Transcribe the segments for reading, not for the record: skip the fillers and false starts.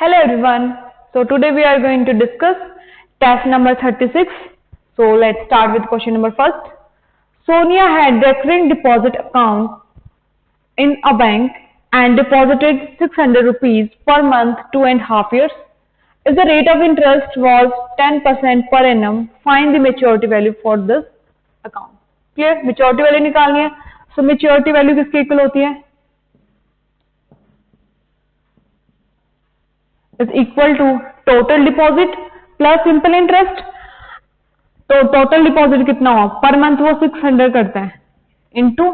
Hello everyone. So today we are going to discuss test number 36. So let's start with question number first. Sonia had recurring deposit account in a bank and deposited 600 rupees per month 2.5 years. If the rate of interest was 10% per annum, find the maturity value for this account. Clear? Maturity value निकालनी है. So maturity value किसके equal होती है? Is equal to total deposit plus simple interest. तो total deposit कितना हुआ per month? वो 600 करता है इंटू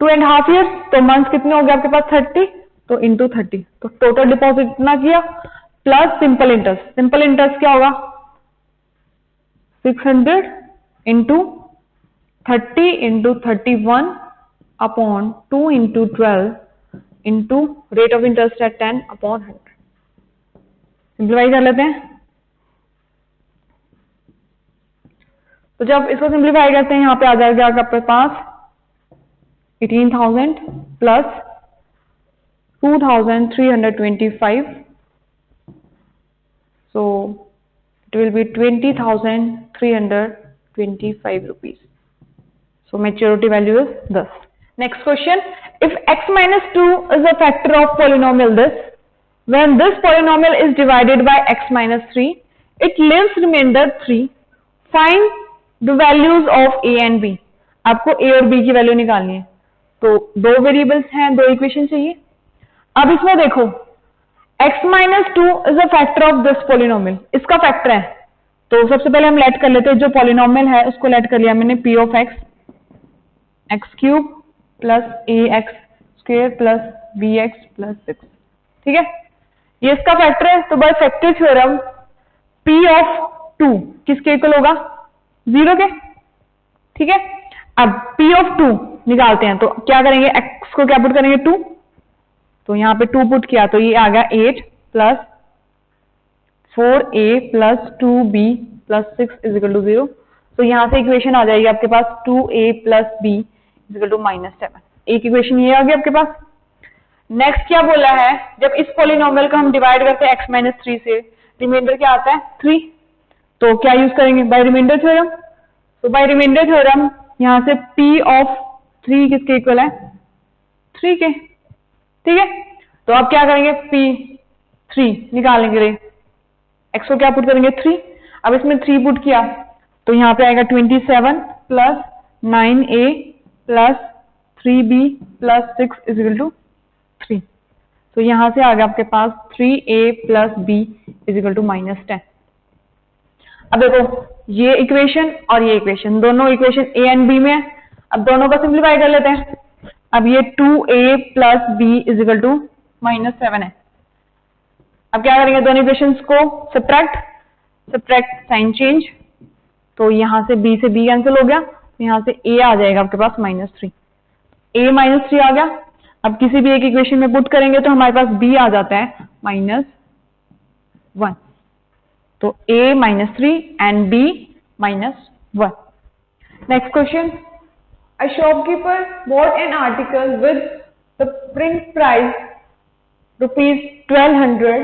2.5 years. तो मंथ कितने हो गए आपके पास? 30. तो इंटू 30. तो टोटल डिपॉजिट कितना किया plus simple interest. Simple interest क्या होगा? 600 into 30 into 31 upon 2 into 12 into rate of interest है 10 अपॉन 100. सिंप्लीफाई कर लेते हैं. तो जब इसको सिंप्लीफाई करते हैं यहाँ पे आ जाएगा आपके पास 18,000 plus 2,325. So it will be 20,325 rupees. So maturity value is this. Next question. If x minus 2 is a factor of polynomial this, when this polynomial is divided by x minus 3, it leaves remainder 3. Find the values of a and b. आपको a और b की value निकालनी है. तो दो variables हैं, दो equation चाहिए. अब इसमें देखो x minus 2 is a factor of this polynomial. इसका फैक्टर है. तो सबसे पहले हम लेट कर लेते हैं जो पॉलिनोमियल है उसको लेट कर लिया मैंने p of x x cube plus ax square plus bx plus 6. ठीक है, ये इसका फैक्टर है. तो by factor theorem p of 2 किसके इक्वल होगा? 0 के. ठीक है, अब p of 2 निकालते हैं. तो क्या करेंगे? x को क्या पुट करेंगे? 2. तो यहाँ पे 2 पुट किया तो ये आ गया 8 plus 4a plus 2b plus 6 is equal to 0. तो यहाँ से इक्वेशन आ जाएगी आपके पास 2a plus b is equal to -7. एक इक्वेशन ये आ गई आपके पास. नेक्स्ट क्या बोला है? जब इस पॉलिनोमियल को हम डिवाइड करते हैं x माइनस 3 से, रिमाइंडर क्या आता है? 3. तो क्या यूज करेंगे? By remainder theorem. तो बाय रिमाइंडर थ्योरम यहां से p ऑफ 3 किसके इक्वल है? 3 के. ठीक है, तो आप क्या करेंगे? p3 निकालने के लिए x को क्या पुट करेंगे? 3. अब इसमें 3 पुट किया तो यहाँ पे आएगा 27 plus 9a plus 3b plus 6 is equal to 3. तो यहां से आ गया आपके पास 3a plus b is equal to -10. अब देखो ये इक्वेशन और ये इक्वेशन, दोनों इक्वेशन a एंड b में है. अब दोनों का सिंप्लीफाई कर लेते हैं. अब ये 2a plus b is equal to -7 है. अब क्या करेंगे? दोनों इक्वेशंस को सब्ट्रैक्ट साइन चेंज. तो यहां से b से b कैंसिल हो गया. यहां से a आ जाएगा आपके पास -3. a -3 आ गया. अब किसी भी एक इक्वेशन में पुट करेंगे तो हमारे पास b आ जाता है -1. तो a -3 and b -1. Next question. A shopkeeper bought an article with the print price ₹1200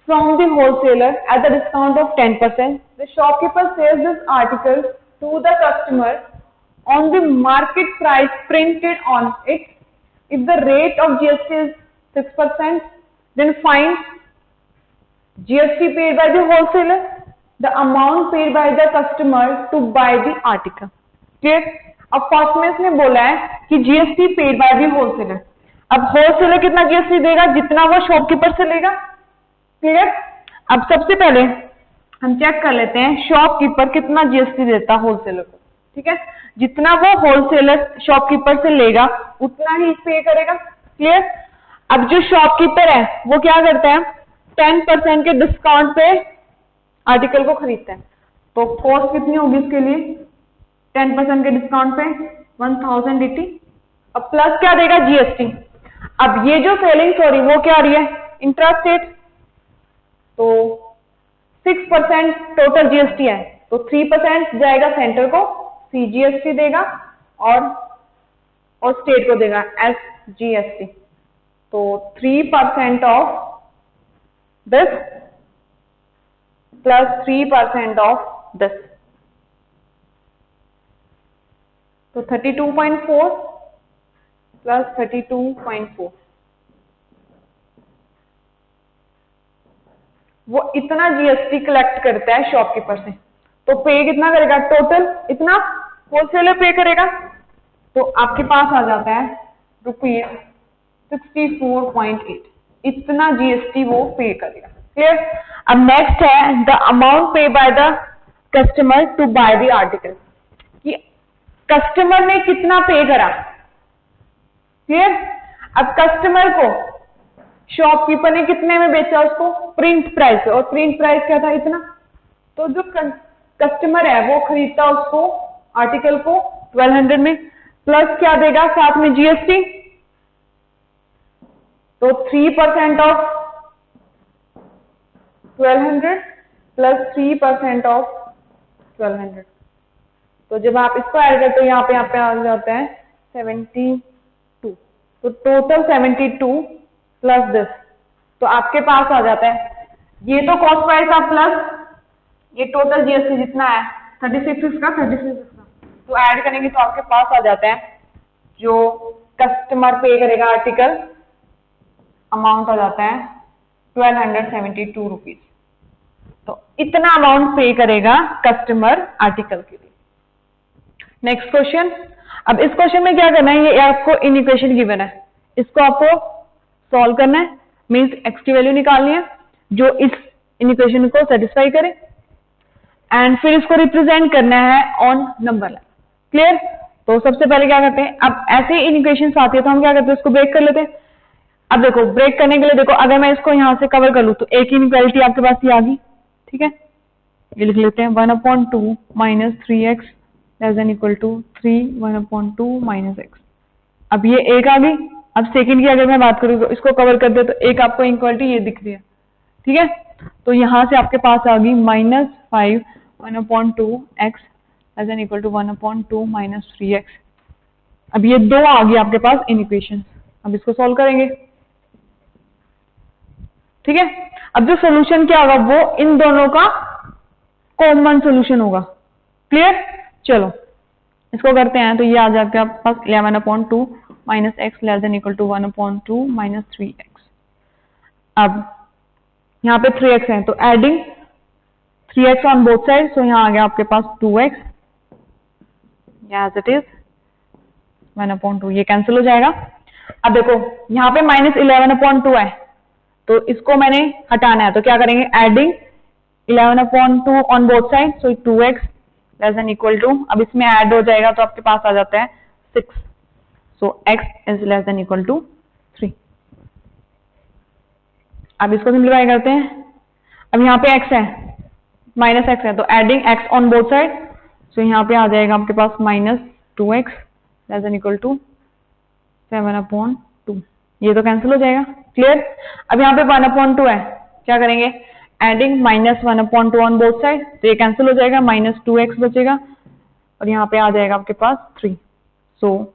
from the wholesaler at a discount of 10%. The shopkeeper sells this article to the customer on the market price printed on it. If the rate of GST is 6%, then find GST paid by the wholesaler, the amount paid by the customer to buy the article. Clear? अब first में इसने बोला है कि GST paid by the wholesaler. अब wholesaler कितना GST देगा? जितना वो शॉपकीपर से लेगा. क्लियर? अब सबसे पहले हम चेक कर लेते हैं शॉपकीपर कितना GST देता है होलसेलर को. ठीक है, जितना वो होलसेलर शॉपकीपर से लेगा उतना ही पे करेगा. क्लियर? अब जो शॉपकीपर है वो क्या करता है? 10% के डिस्काउंट पे आर्टिकल को खरीदता है. तो कॉस्ट कितनी होगी इसके लिए? 10% के डिस्काउंट पे 1080. अब प्लस क्या देगा? GST. अब ये जो सेलिंग सॉरी वो क्या आ रही है? इंट्रास्ट रेट. तो 6% टोटल GST है तो 3% जाएगा सेंटर को, CGST देगा और स्टेट को देगा SGST. तो 3% of this plus 3% of this. तो 32.4 plus 32.4, वो इतना जीएसटी कलेक्ट करता है शॉपकीपर से। तो पे कितना करेगा? टोटल इतना होलसेलर पे करेगा, तो आपके पास आ जाता है ₹64.8, इतना जीएसटी वो पे करेगा। क्लियर? अब नेक्स्ट है the amount pay by the customer to buy the article, कि कस्टमर ने कितना पे करा। क्लियर? अब कस्टमर को शॉपकीपर ने कितने में बेचा? उसको प्रिंट प्राइस, और प्रिंट प्राइस क्या था? इतना। तो जो कस्टमर है वो खरीदता उसको आर्टिकल को 1200 में, प्लस क्या देगा साथ में? जीएसटी। तो 3% ऑफ 1200 प्लस 3% ऑफ 1200, तो जब आप इसको ऐड करते हो यहाँ पे आ जाता है 72, तो टोटल 72 प्लस दिस, तो आपके पास आ जाता है, ये तो कॉस्ट प्राइस था प्लस ये टोटल जीएसटी जितना है 36 इसका, 36 इसका, तो ऐड करेंगे तो आपके पास आ जाता है जो कस्टमर पे करेगा आर्टिकल, अमाउंट आ जाता है 1272 रुपीज। तो इतना अमाउंट पे करेगा कस्टमर आर्टिकल के लिए। Next question. अब इस क्वेश्चन में क्या करना है? ये आपको इनइक्वेशन गिवन है, इसको आपको सॉल्व करना है, मींस एक्स की वैल्यू निकालनी है जो इस इनइक्वेशन को सेटिस्फाई करे, एंड फिर इसको रिप्रेजेंट करना है ऑन नंबर लाइन। क्लियर? तो सबसे पहले क्या करते हैं, अब ऐसे इनइक्वेशंस आती है तो हम क्या करते हैं? उसको ब्रेक कर लेते हैं। अब देखो ब्रेक करने के लिए देखो, अगर मैं इसको यहां से कवर कर लूं तो एक इनइक्वालिटी आपके पास ये आ गई। ठीक है, ये लिख लेते हैं 1/2 minus 3x less than equal to 3 1/2 minus x। अब ये एक आ गई। अब सेकंड की अगर मैं बात करूं तो इसको कवर कर दे तो एक आपको इनइक्वालिटी ये दिख रही है। ठीक है, तो यहां से आपके पास आ गई -5 1/2 x less than equal to 1/2 minus 3x। अब ये दो आ गई आपके पास इनइक्वेशन। अब इसको सॉल्व करेंगे। ठीक है, अब जो सोल्यूशन क्या होगा वो इन दोनों का कॉमन सोल्यूशन होगा। क्लियर? चलो इसको करते हैं, तो ये आ जाता है आपके पास 11/2 minus X less than equal to 1/2 minus 3x। अब यहाँ पे 3x है तो adding 3x on both side, so यहाँ आ गया आपके पास 2x एज इट इज 1/2, ये कैंसिल हो जाएगा। अब देखो यहाँ पे -11/2 है तो इसको मैंने हटाना है, तो क्या करेंगे? Adding 11/2 on both side, so 2x less than equal to, अब इसमें ऐड हो जाएगा तो आपके पास आ जाता है 6, so x is less than equal to 3। अब इसको सिंप्लीफाई करते हैं। अब यहाँ पे x है, माइनस x है, तो adding x on both side, so यहाँ पे आ जाएगा आपके पास -2x less than equal to 7/2, ये तो कैंसिल हो जाएगा। क्लियर? अब यहाँ पे 1/2 है, क्या करेंगे? एडिंग -1/2 ऑन बोथ साइड, तो ये कैंसिल हो जाएगा, -2x बचेगा और यहाँ पे आ जाएगा आपके पास 3। सो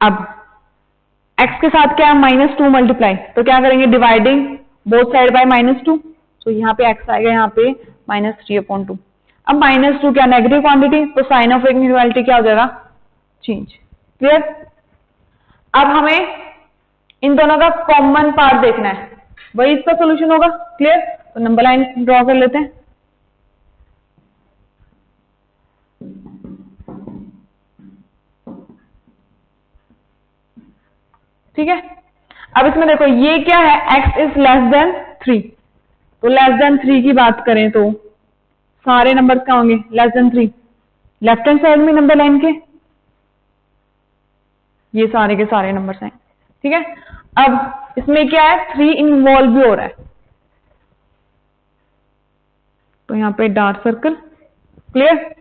अब x के साथ क्या है? -2 मल्टीप्लाई, तो क्या करेंगे? डिवाइडिंग बोथ साइड बाय -2, सो यहाँ पे x आएगा, यहाँ पे -3/2। अब -2 क्या? नेगेटिव क्वांटिटी, तो साइन ऑफ इनइक्वालिटी क्या हो जाएगा? चेंज। क्लियर? अब हमें इन दोनों का कॉमन पार्ट देखना है, वही इसका सोल्यूशन होगा। क्लियर? तो नंबर लाइन ड्रॉ कर लेते हैं। ठीक है, अब इसमें देखो ये क्या है? x इज लेस देन 3, तो लेस देन 3 की बात करें तो सारे नंबर क्या होंगे? Less than 3। Left hand side में नंबर लाइन के ये सारे के सारे नंबर्स हैं। ठीक है, अब इसमें क्या है? 3 इन्वॉल्व भी हो रहा है, तो यहाँ पे डार्क सर्कल। क्लियर?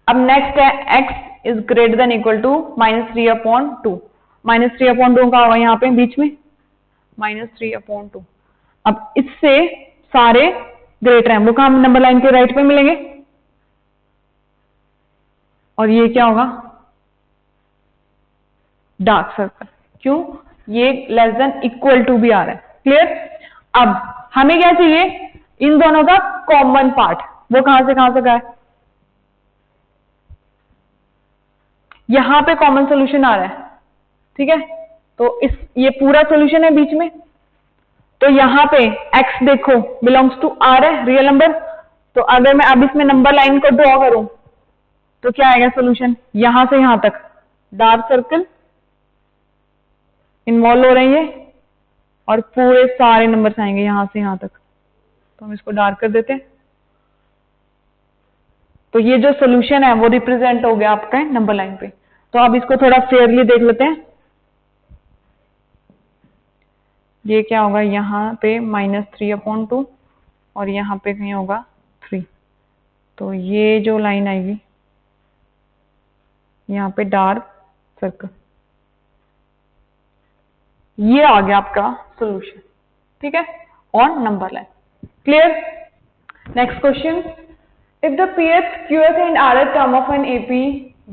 अब नेक्स्ट है x is greater than equal to -3/2, -3/2 का होगा यहाँ पे बीच में -3/2। अब इससे सारे ग्रेटर हैं, वो कहाँ नंबर लाइन के राइट पे मिलेंगे, और ये क्या होगा? Dark circle. क्यों? ये लेस देन इक्वल टू भी आ रहा है। क्लियर? अब हमें क्या चाहिए, इन दोनों का कॉमन पार्ट। वो कहां से का है, यहां पे कॉमन सोल्यूशन आ रहा है, ठीक है। तो ये पूरा सोल्यूशन है बीच में, तो यहां पे x देखो बिलोंग्स टू r है, रियल नंबर। तो अगर मैं अब इसमें नंबर लाइन को ड्रॉ करूं तो क्या आएगा सोल्यूशन, यहां से यहां तक डार्क सर्कल इन्वॉल्व हो रहे हैं ये, और पूरे सारे नंबर्स आएंगे यहां से यहां तक। तो हम इसको डार्क कर देते हैं। तो ये जो सोल्यूशन है वो रिप्रेजेंट हो गया आपका नंबर लाइन पे। तो अब इसको थोड़ा फेयरली देख लेते हैं। ये क्या होगा, यहाँ पे -3/2 और यहाँ पे कहीं होगा 3। तो ये जो लाइन आएगी यहाँ पे डार्क सर्कल, ये आ गया आपका सोल्यूशन, ठीक है, on number line. Clear. Next question, if the pth, qth and rth term of an AP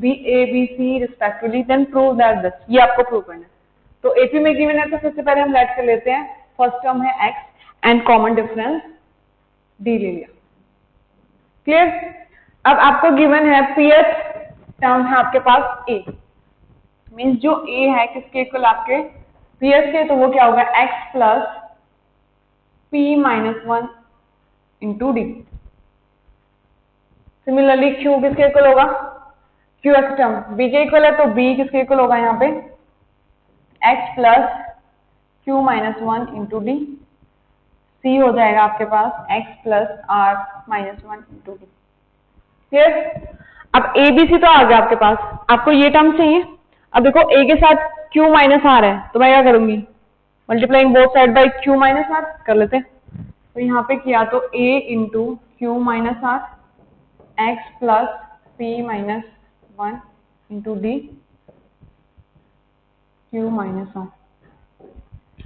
be a b c respectively then prove that this, ये आपको प्रूव करना है। तो AP में गिवन है तो सबसे पहले हम लेट कर लेते हैं, फर्स्ट टर्म है x and common difference d ले लिया। क्लियर। अब आपको गिवन है pth टर्म है आपके पास a, मीन्स जो a है किसके इक्वल, आपके pth के, तो वो क्या होगा x plus p-1 into d. Similarly q किसके इक्वल होगा, qx टर्म b के इक्वल है, तो b किसके इक्वल होगा यहाँ पे x plus q-1 into D. c हो जाएगा आपके पास x plus r-1 into D. Clear. अब a b c तो आ गया आपके पास, आपको ये टर्म चाहिए। अब देखो a के साथ q माइनस आर है, तो मैं क्या करूंगी, multiplying both side by q minus r कर लेते हैं। तो यहाँ पे किया तो a into q minus r x plus p-1 into d q minus r.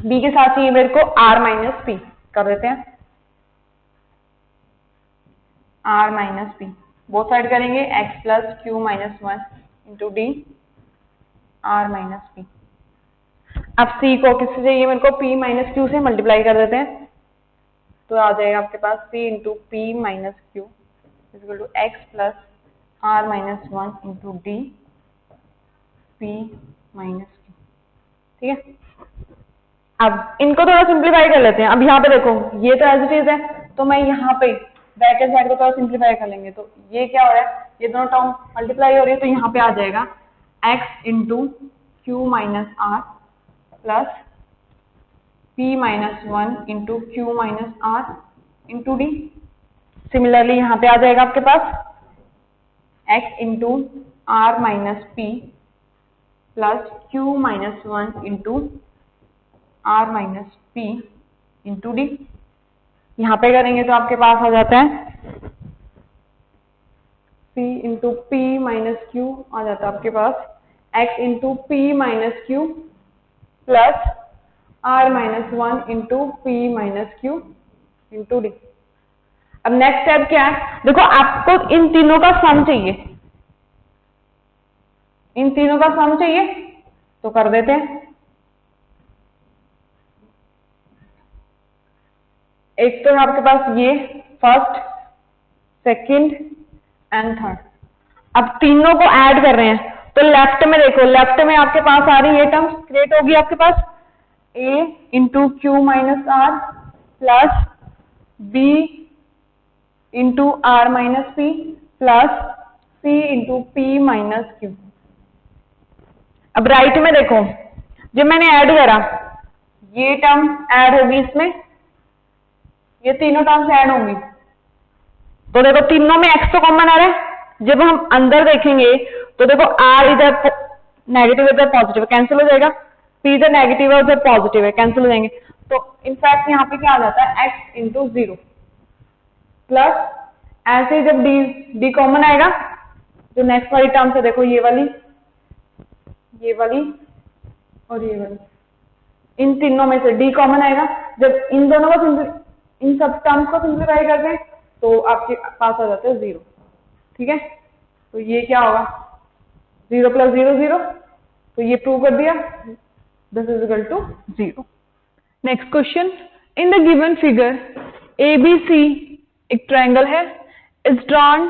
b के साथ चाहिए मेरे को r माइनस p, कर देते हैं r minus p, both side करेंगे x plus q-1 into d r minus p। अब c को किससे चाहिए मेरे को, p माइनस q से मल्टीप्लाई कर देते हैं। तो आ जाएगा आपके पास c into p minus q equal to x plus r minus 1 into d p minus q. ठीक है। अब इनको थोड़ा सिंप्लीफाई कर लेते हैं। अब यहाँ पे देखो ये तो एज इट इज है, तो मैं यहाँ पे ब्रैकेट साइड को थोड़ा सिंप्लीफाई कर लेंगे। तो ये क्या हो रहा है, ये दोनों टर्म मल्टीप्लाई हो रही है, तो यहाँ पे आ जाएगा x into q minus r plus p-1 into q minus r into d. Similarly यहाँ पे आ जाएगा आपके पास x into r minus p plus q minus 1 into r minus p into d. यहाँ पे करेंगे तो आपके पास आ जाता है p into P minus Q, आ जाता है आपके पास x into P minus Q plus r minus 1 into P minus Q into D. अब नेक्स्ट स्टेप क्या है, देखो आपको इन तीनों का सम चाहिए, इन तीनों का सम चाहिए, तो कर देते हैं। एक तो है आपके पास ये फर्स्ट, सेकंड एंड थर्ड। अब तीनों को ऐड कर रहे हैं, तो लेफ्ट में देखो, लेफ्ट में आपके पास आ रही है टर्म्स क्रिएट होगी आपके पास a into q minus r plus b into r minus p plus c into P minus q. अब राइट में देखो, जब मैंने ऐड करा ये टर्म ऐड होगी इसमें, ये तीनों टर्म्स ऐड होंगी, तो देखो तीनों में x तो कॉमन आ रहा है। जब हम अंदर देखेंगे तो देखो r इधर नेगेटिव इधर पॉजिटिव कैंसिल हो जाएगा, p इधर नेगेटिव है उधर पॉजिटिव है कैंसिल हो जाएंगे। तो इनफैक्ट यहाँ पे क्या आ जाता है x इंटू 0 प्लस ऐसे जब d कॉमन आएगा, जो नेक्स्ट वाली टर्म है देखो ये वाली और ये वाली, इन तीनों में से d कॉमन आएगा। जब इन दोनों को इन सब टर्म्स को सिंप्लीफाई करते हैं तो आपके पास आ जाता है 0। ठीक है, तो ये क्या होगा 0 प्लस 0 0, तो ये प्रूव कर दिया, this is equal to 0। Next question, in the given figure ABC एक ट्रायंगल है, is drawn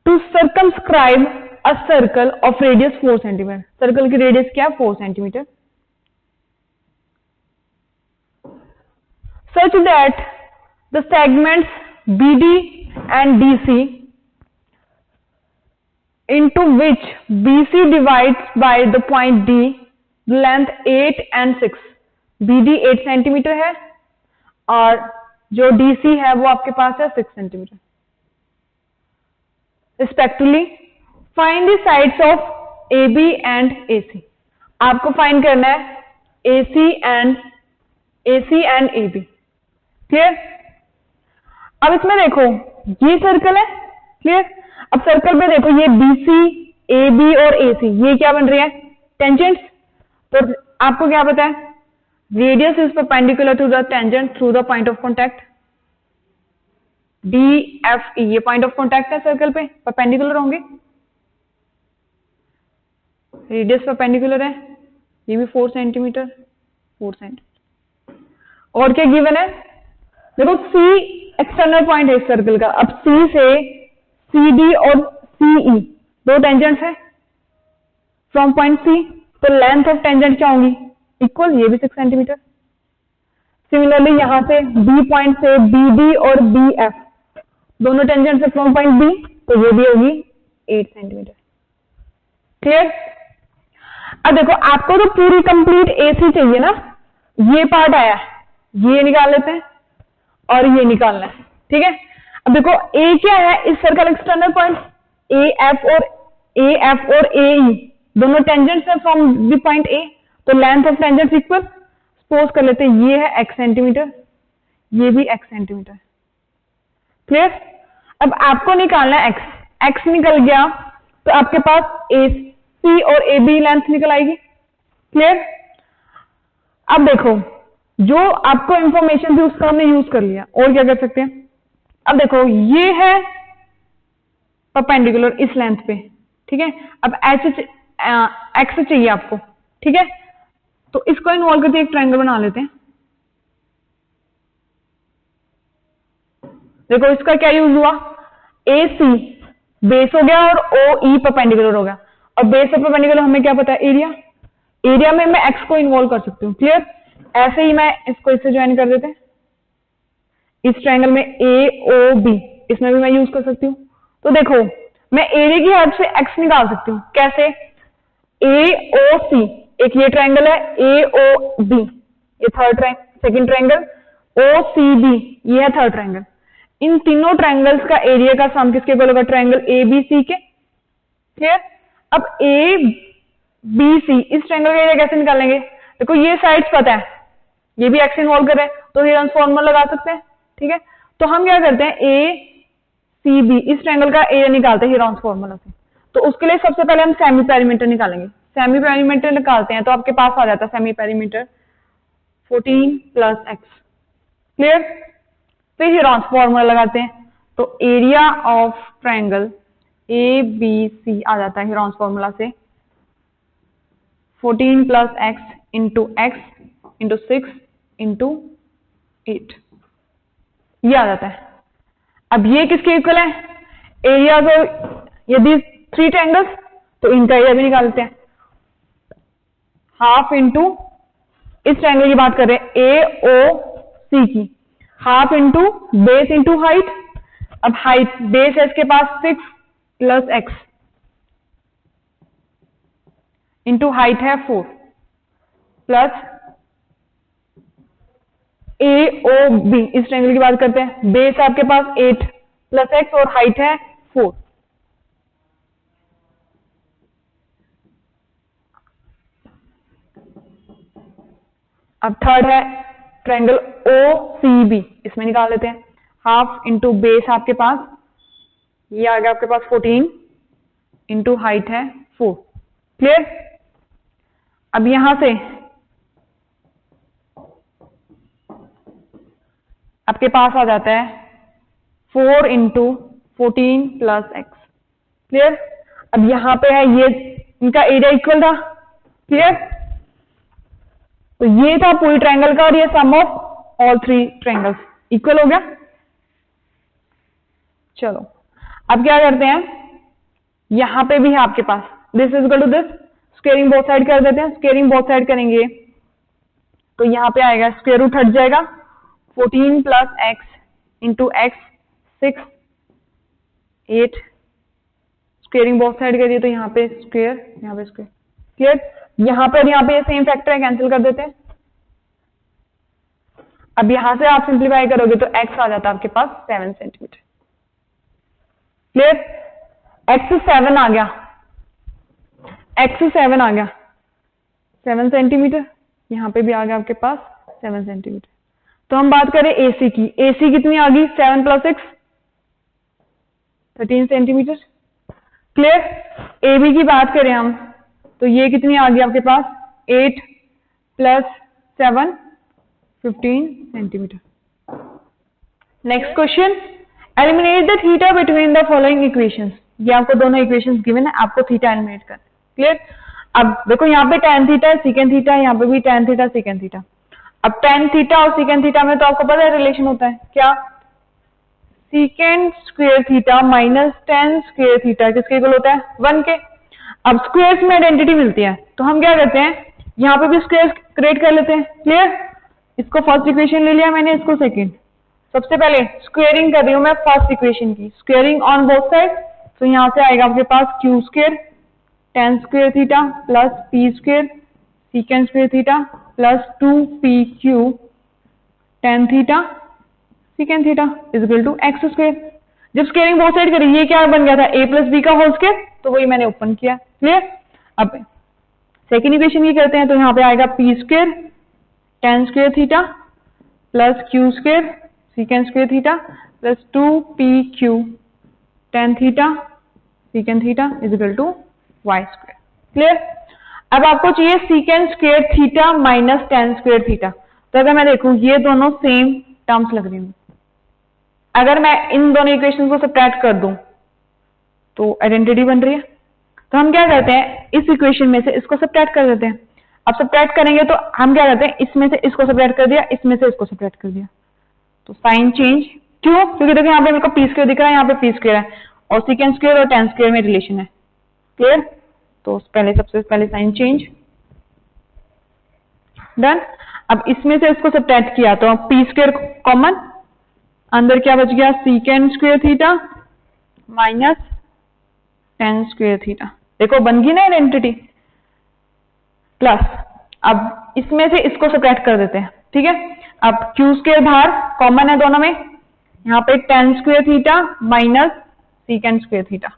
to circumscribe a circle of radius 4 centimetre. Circle की रेडियस क्या है? 4 centimetre. Such that the segments BD and DC into which BC divides by the point D, length 8 and 6। BD 8 centimetre है और जो DC है वो आपके पास है 6 centimetre. Respectively find the sides of AB and AC। आपको फाइंड करना है AC एंड AB। क्लियर? अब इसमें देखो ये सर्कल है, क्लियर? अब सर्कल में देखो ये BC, AB और AC ये क्या बन रही है? टेंजेंट्स। तो आपको क्या पता है? Radius is perpendicular to the tangent through the point of contact. DFE ये पॉइंट ऑफ कॉन्टैक्ट है सर्कल पे, परपेंडिकुलर होंगे। रेडियस परपेंडिकुलर है, ये भी 4 सेंटीमीटर 4 सेंटीमीटर। और क्या गिवन है? देखो C एक्सटर्नल पॉइंट है इस सर्कल का। अब C से CD और CE दो टेंजेंट्स है फ्रॉम पॉइंट C, तो लेंथ ऑफ टेंजेंट क्या होंगी? इक्वल, ये भी 6 सेंटीमीटर। सिमिलरली यहां से B पॉइंट से BD और BF दोनों टेंजेंट से फ्रॉम पॉइंट B, तो ये भी होगी 8 सेंटीमीटर। क्लियर? अब देखो आपको तो पूरी कंप्लीट AC चाहिए ना, ये पार्ट आया है, ये निकाल लेते हैं और ये निकालना है। ठीक है? अब देखो A क्या है इस सर्कल एक्सटर्नल पॉइंट? AF और AE दोनों टेंजेंट्स है फ्रॉम द पॉइंट A, तो length of tangents equal. Suppose कर लेते हैं ये है x सेंटीमीटर, ये भी x सेंटीमीटर। क्लियर? अब आपको निकालना है x निकल गया तो आपके पास AC और AB लेंथ निकल आएगी। क्लियर? अब देखो जो आपको इंफॉर्मेशन थी उसका हमने यूज कर लिया, और क्या कर सकते हैं? अब देखो ये है परपेंडिकुलर इस लेंथ पे, ठीक है? अब x चाहिए आपको, ठीक है? तो इसको इन्वॉल्व करके एक ट्रायंगल बना लेते हैं। देखो इसका क्या यूज हुआ? AC बेस हो गया और OE परपेंडिकुलर हो गया, और बेस और परपेंडिकुलर हमें क्या पता है? एरिया में मैं x को इन्वॉल्व कर सकती हूँ। क्लियर? ऐसे ही मैं इसको इससे ज्वाइन कर देते हैं। इस ट्रायंगल में AOB इसमें भी मैं यूज कर सकती हूँ। तो देखो मैं एरिया की हेल्प से x निकाल सकती हूँ। कैसे? AOC एक ये ट्रायंगल है, AOB ये सेकंड ट्रायंगल, OCB ये है थर्ड ट्रायंगल। इन तीनों ट्रायंगल्स का एरिया का सम किसके इक्वल होगा? ट्रायंगल ABC के। क्लियर? अब ABC इस ट्रायंगल का एरिया कैसे निकालेंगे? देखो ये साइड्स पता है, ये भी x इन्वॉल्व कर रहे हैं, तो हिरन्स फॉर्मूला लगा सकते हैं। ठीक है? तो हम क्या करते हैं? ACB इस ट्रायंगल का एरिया निकालते हैं हिरन्स फॉर्मूला से। तो उसके लिए सबसे पहले हम सेमी पेरीमीटर निकालेंगे। सेमी पेरीमीटर निकालते हैं तो आपके पास आ जाता है semi perimeter 14 plus x। Clear? फिर हिरन्स फॉर्मूला लगाते हैं, तो एरिया ऑफ ट्रायंगल ABC आ जाता है हिरन्स फॉर्मूला से 14 प्लस x इंटू 6 इंटू 8 ये आ जाता है। अब ये किसके इक्वल है? एरिया को यदि 3 ट्रायंगल्स तो इनका एरिया भी निकाल लेते हैं। हाफ इंटू इस ट्रायंगल की बात कर रहे हैं AOC की, half into base into height. अब हाइट बेस है इसके पास 6 प्लस x इंटू हाइट है 4 प्लस AOB इस ट्रायंगल की बात करते हैं। बेस आपके पास 8 प्लस x और हाइट है 4। अब थर्ड है ट्रायंगल OCB इसमें निकाल लेते हैं। हाफ इंटू बेस आपके पास ये आ गया आपके पास 14 इंटू हाइट है 4। क्लियर? अब यहां से आपके पास आ जाता है 4 इंटू 14 प्लस x। क्लियर? अब यहां पे है ये इनका एरिया इक्वल था। क्लियर? तो ये था पूरी ट्रायंगल का और ये sum of all three triangles equal हो गया। चलो अब क्या करते हैं, यहां पे भी है आपके पास this is equal to this, squaring both side कर देते हैं। स्क्वेयरिंग बोथ साइड करेंगे तो यहाँ पे आएगा स्क्वेयर रूट हट जाएगा, 14 plus x into x 6 8, squaring both side करिए तो यहाँ पे स्क्वेयर, यहाँ पे स्क्वेयर, क्लियर। यहाँ पर यहाँ पे सेम फैक्टर है, कैंसिल कर देते हैं। अब यहां से आप सिंप्लीफाई करोगे तो x आ जाता है आपके पास 7 सेंटीमीटर, क्लियर। x 7 आ गया, x 7 आ गया 7 सेंटीमीटर, यहाँ पे भी आ गया आपके पास 7 सेंटीमीटर। तो हम बात करें AC की, AC कितनी आ गई 7 प्लस 6 13 सेंटीमीटर, क्लियर। AB की बात करें हम तो ये कितनी आ गई आपके पास 8 plus 7 15 centimetre. Next question, eliminate the theta between the following equations. ये आपको दोनों इक्वेशंस गिवन है, आपको थीटा एलिमिनेट करना, क्लियर। अब देखो यहाँ पे tan थीटा है, सीकेंड थीटा है, यहाँ पे भी tan थीटा सीकेंड थीटा। अब tan थीटा और सीकेंड थीटा में तो आपको पता है रिलेशन होता है क्या, सीकेंड square theta minus tan square theta किसके इक्वल होता है 1 के। अब स्क्वायर्स में आइडेंटिटी मिलती है तो हम क्या करते हैं, यहाँ पे भी स्क्वायर क्रिएट कर लेते हैं, क्लियर। इसको फर्स्ट इक्वेशन ले लिया मैंने, इसको सेकंड। सबसे पहले स्क्वेयरिंग कर रही हूं मैं फर्स्ट इक्वेशन की, स्क्वेयरिंग ऑन बोथ साइड, तो यहां से आएगा आपके पास Q square tan square theta plus P square secant square theta plus 2pq tan theta secant theta is equal to x square. जब स्क्वेयरिंग बोथ साइड करी, ये क्या बन गया था a प्लस बी का होल स्क्वायर, तो वही मैंने ओपन किया, क्लियर। अब सेकेंड इक्वेशन की करते हैं तो यहाँ पे आएगा p square tan square theta plus q square secant square theta plus 2pq tan theta secant theta is equal to y square, clear. अब आपको चाहिए secant square theta minus tan square theta. तो अगर मैं देखूं ये दोनों सेम टर्म्स लग रही हैं, अगर मैं इन दोनों इक्वेशन को सब्ट्रैक्ट कर दूं तो आइडेंटिटी बन रही है। तो हम क्या करते हैं, इस इक्वेशन में से इसको सब्ट्रैक्ट कर देते हैं। अब सब्ट्रैक्ट करेंगे तो हम क्या करते हैं, इसमें से इसको सब्ट्रैक्ट कर दिया, इसमें से इसको सब्ट्रैक्ट कर दिया, तो साइन चेंज, क्यों, क्योंकि देखो यहाँ पे मेरे को पी स्क्वायर दिख रहा है, यहाँ पे पी स्क्वायर है और सीकेंड स्क्वायर और tan स्क्वायर में रिलेशन है, क्लियर। तो पहले सबसे पहले साइन चेंज डन। अब इसमें से इसको सब्ट्रैक्ट किया तो पी स्क्वायर कॉमन, अंदर क्या बच गया सीकेंड square theta minus tan square theta, देखो बन गई ना आइडेंटिटी। प्लस अब इसमें से इसको सब्ट्रैक्ट कर देते हैं, ठीक है। अब क्यू स्क्वायर बाहर कॉमन है दोनों में, यहाँ पे tan square theta minus secant square theta,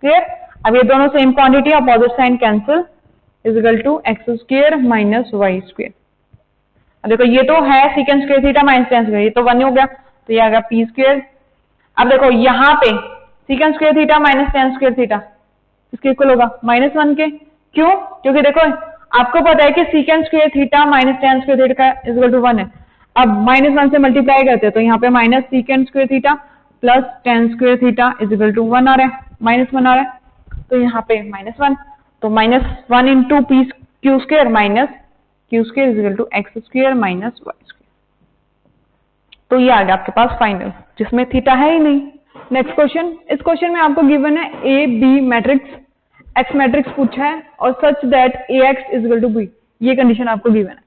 clear. अब ये दोनों same quantity, opposite sign cancel is equal to x square minus y square. अब देखो ये तो है secant square theta minus tan square, ये तो 1 हो गया, तो ये आ गया पी स्क्वायर। अब देखो यहाँ पे सीकेंड square theta minus tan square theta इसके इक्वल होगा -1 के, क्यों, क्योंकि देखो आपको पता है कि secant square theta minus tan square theta is equal to 1 है। अब -1 से मल्टीप्लाई करते हैं तो यहाँ पे minus secant square theta plus tan square theta is equal to 1 आ रहा है, -1 आ रहा है, तो यहाँ पे -1, तो -1 into p q square minus q square is equal to x square minus y square. तो ये आ गया आपके पास फाइनल, जिसमें थीटा है ही नहीं। नेक्स्ट क्वेश्चन, इस क्वेश्चन में आपको गिवन है A B matrix, X matrix पूछा है और such that A X is equal to B, ये कंडीशन आपको गिवन है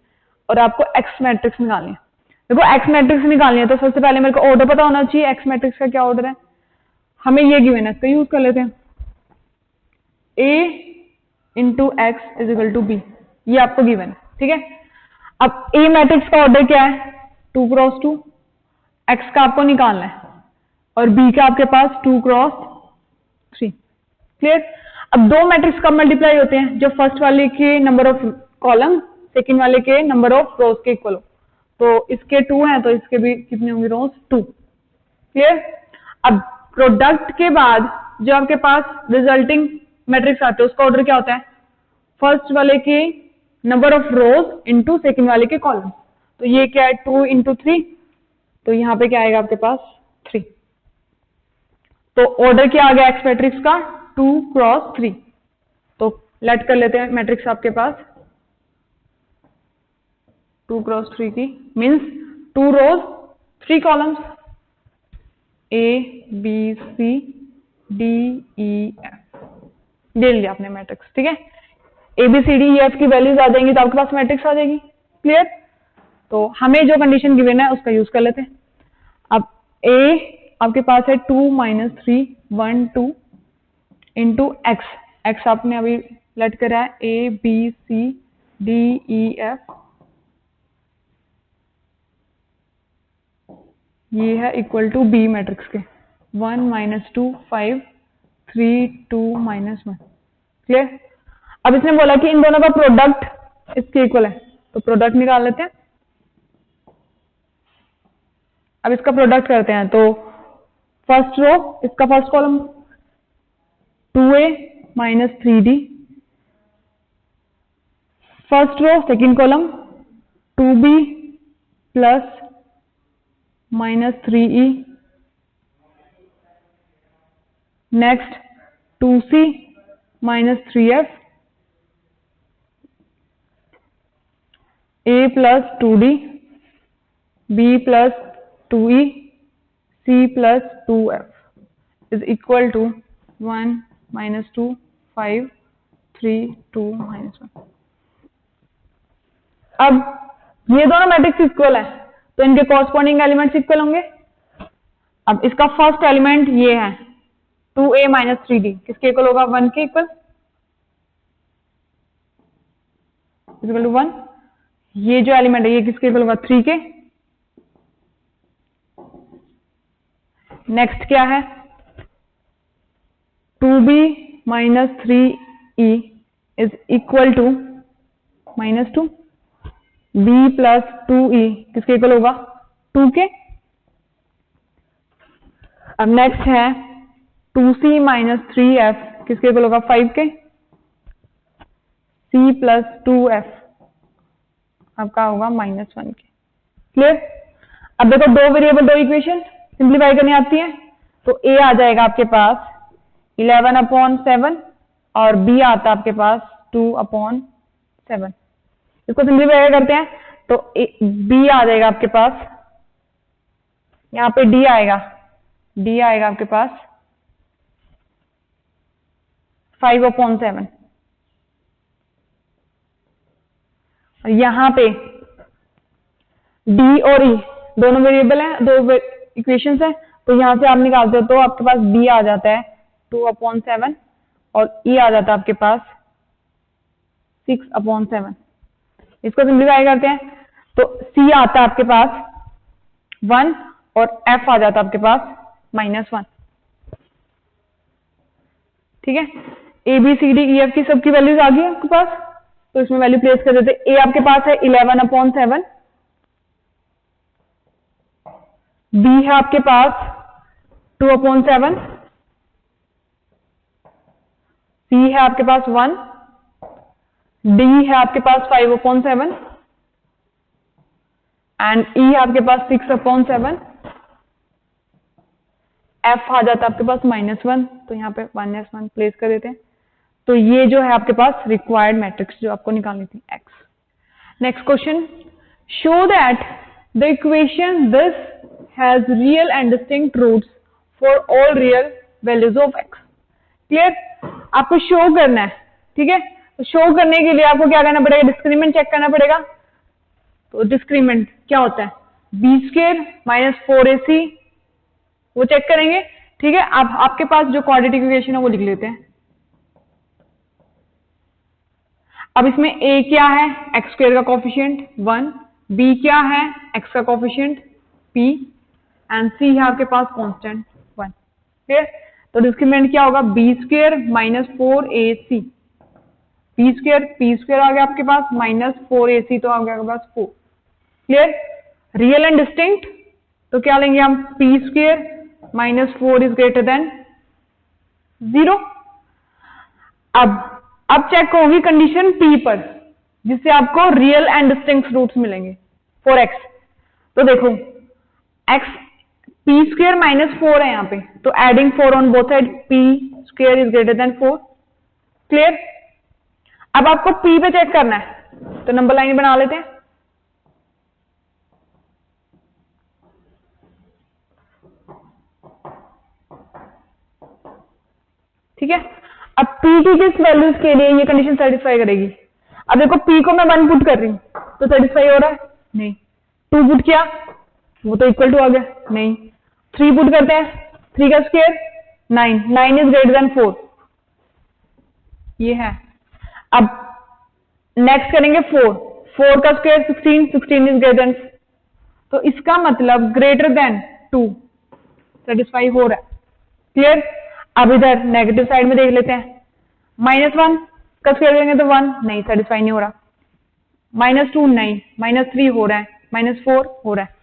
और आपको एक्स मैट्रिक्स निकालनी है। देखो एक्स मैट्रिक्स निकालनी है तो सबसे पहले मेरे को ऑर्डर पता होना चाहिए, एक्स मैट्रिक्स का क्या ऑर्डर है, हमें ये गिवन है, इसका यूज कर लेते हैं। A into X is equal to B, ये आपको गिवन है, ठीक है। अब ए मैट्रिक्स का ऑर्डर क्या है 2 क्रॉस 2, एक्स का आपको निकालना है और बी का आपके पास 2 क्रॉस 3, क्लियर। अब दो मैट्रिक्स कब मल्टीप्लाई होते हैं, जब फर्स्ट वाले के नंबर ऑफ कॉलम सेकंड वाले के नंबर ऑफ रोज के इक्वल हो। तो इसके 2 हैं तो इसके भी कितने होंगे रोज 2, क्लियर। अब प्रोडक्ट के बाद जो आपके पास रिजल्टिंग मैट्रिक्स आते हैं उसका ऑर्डर क्या होता है, फर्स्ट वाले के number of rose into second वाले के कॉलम। तो ये क्या है 2 इंटू 3, तो यहाँ पे क्या आएगा आपके पास 3। तो ऑर्डर क्या आ गया एक्स मैट्रिक्स का 2 क्रॉस 3। तो लेट कर लेते हैं मैट्रिक्स आपके पास 2 क्रॉस 3 की, means 2 rows 3 columns A B C D E F, दे लिया आपने मैट्रिक्स। ठीक है, A B C D E F की वैल्यूज आ जाएंगी तो आपके पास मैट्रिक्स आ जाएगी। क्लियर? तो हमें जो कंडीशन गिवन है उसका यूज कर लेते हैं। अब ए आपके पास है 2 - 3 1 2 इंटू एक्स, एक्स आपने अभी लेट करा है A B C D E F, ये है इक्वल टू बी मैट्रिक्स के 1 - 2 5 3 2 -1। क्लियर? अब इसने बोला कि इन दोनों का प्रोडक्ट इसके इक्वल है, तो प्रोडक्ट निकाल लेते हैं। अब इसका प्रोडक्ट करते हैं, तो फर्स्ट रो इसका first column 2a - 3d, first row second column 2b plus -3e, next 2c - 3f, a plus 2d, b plus 2e, c plus 2f is equal to 1 - 2 5 3 2 -1। अब ये दोनों मैट्रिक्स इक्वल है तो इनके कॉरस्पॉन्डिंग एलिमेंट्स इक्वल होंगे। अब इसका first element ये है 2a - 3d, किसके इक्वल होगा? 1 के इक्वल, इक्वल टू 1। ये जो एलिमेंट है ये किसके इक्वल होगा? 3 के। नेक्स्ट क्या है? 2b - 3e is equal to -2, b plus 2e किसके इक्वल होगा? 2 के। अब नेक्स्ट है 2c - 3f किसके इक्वल होगा? 5 के। c प्लस 2f आपका होगा -1 के। क्लियर? अब देखो दो वेरिएबल दो इक्वेशन सिंप्लीफाई करनी आती है, तो a आ जाएगा आपके पास 11/7 और b आता है आपके पास 2/7। इसको सिंप्लीफाई करते हैं तो b आ जाएगा आपके पास, यहाँ पे d आएगा आपके पास 5/7, और यहाँ पे d और e दोनों वेरिएबल हैं, दो इक्वेशंस हैं, तो यहाँ से आप निकालते हो तो आपके पास b आ जाता है 2/7 और e आ जाता है आपके पास 6/7। इसको सिंप्लीफाई करते हैं तो c आता है आपके पास 1 और f आ जाता है आपके पास -1। ठीक है, A B C D E F की सबकी वैल्यूज आ गई आपके पास, तो इसमें वैल्यू प्लेस कर देते हैं। ए आपके पास है 11/7, बी है आपके पास 2/7, सी है आपके पास 1, डी है आपके पास 5/7 एंड ई है आपके पास 6/7, एफ आ जाता है आपके पास -1, तो यहाँ पे -1 प्लेस कर देते हैं। तो ये जो है आपके पास रिक्वायर्ड मैट्रिक्स जो आपको निकालनी थी x. Next question, show that the equation this has real and distinct roots for all real values of x. Clear? आपको शो करना है। ठीक है, तो शो करने के लिए आपको क्या करना पड़ेगा? डिस्क्रीमेंट चेक करना पड़ेगा। तो डिस्क्रीमेंट क्या होता है? b² - 4ac वो चेक करेंगे। ठीक है, अब आपके पास जो क्वाड्रेटिक इक्वेशन है वो लिख लेते हैं। अब इसमें a क्या है? x² का कोफिशिएंट 1, b क्या है? x का कोफिशिएंट p एंड c है आपके पास कांस्टेंट 1। क्लियर? तो डिस्क्रीमेंट क्या होगा? b² - 4ac, p² आ गया आपके पास -4ac तो आ गया आपके पास 4। क्लियर? रियल एंड डिस्टिंक्ट तो क्या लेंगे हम? p² - 4 is greater then 0। अब चेक होगी कंडीशन p पर, जिससे आपको रियल एंड डिस्टिंक्ट रूट्स मिलेंगे फॉर x। तो देखो x p² - 4 है यहाँ पे, तो adding 4 on both side p² is greater then 4। Clear? अब आपको p पे चेक करना है, तो नंबर लाइन बना लेते हैं। ठीक है। अब P की किस वैल्यूज के लिए ये कंडीशन सेटिस्फाई करेगी? अब देखो P को मैं 1 पुट कर रही हूँ तो सेटिस्फाई हो रहा है? नहीं। 2 पुट किया वो तो इक्वल टू आ गया? नहीं। 3 पुट करते हैं, 3 का स्क्वायर 9, 9 इज ग्रेटर देन 4, ये है। अब नेक्स्ट करेंगे 4, 4 का स्क्वायर 16, 16 इज ग्रेटर देन, तो इसका मतलब ग्रेटर देन 2 सेटिस्फाई हो रहा है। क्लियर? अब इधर नेगेटिव साइड में देख लेते हैं, -1 का स्क्वायर करेंगे तो 1, नहीं सेटिस्फाई नहीं हो रहा। -2 नहीं, -3 हो रहा है, -4 हो रहा है,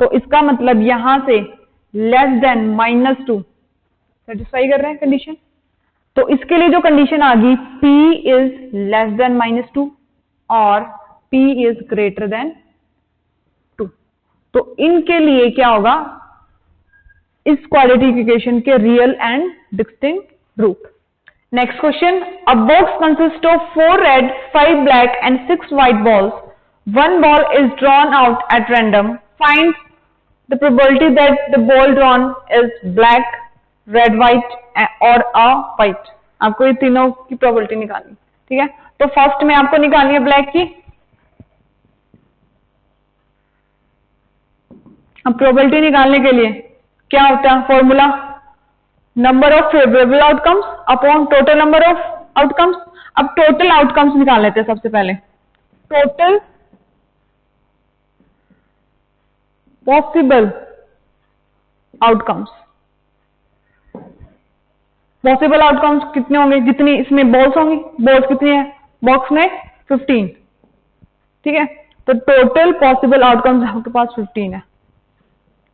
तो इसका मतलब यहां से लेस देन -2 सेटिस्फाई कर रहे हैं कंडीशन। तो इसके लिए जो कंडीशन आ गई P इज लेस देन -2 और P इज ग्रेटर देन 2, तो इनके लिए क्या होगा? इस क्वाड्रेटिक इक्वेशन के real and distinct root. Next question, a box consist of 4 red 5 black and 6 white balls. One ball is drawn out at random. Find the probability that the ball drawn is black, red, white or a white. आपको ये तीनों की probability निकालनी, ठीक है। तो first में आपको निकालनी है ब्लैक की। अब प्रोबेबिलिटी निकालने के लिए क्या होता है formula? Number of favourable outcomes upon total number of outcomes. अब टोटल आउटकम्स निकाल लेते हैं सबसे पहले। Total possible outcomes, possible outcomes कितने होंगे? जितनी इसमें बॉल्स होंगी, बॉल्स कितनी है बॉक्स में? 15, ठीक है। तो टोटल पॉसिबल आउटकम्स आपके पास 15 है।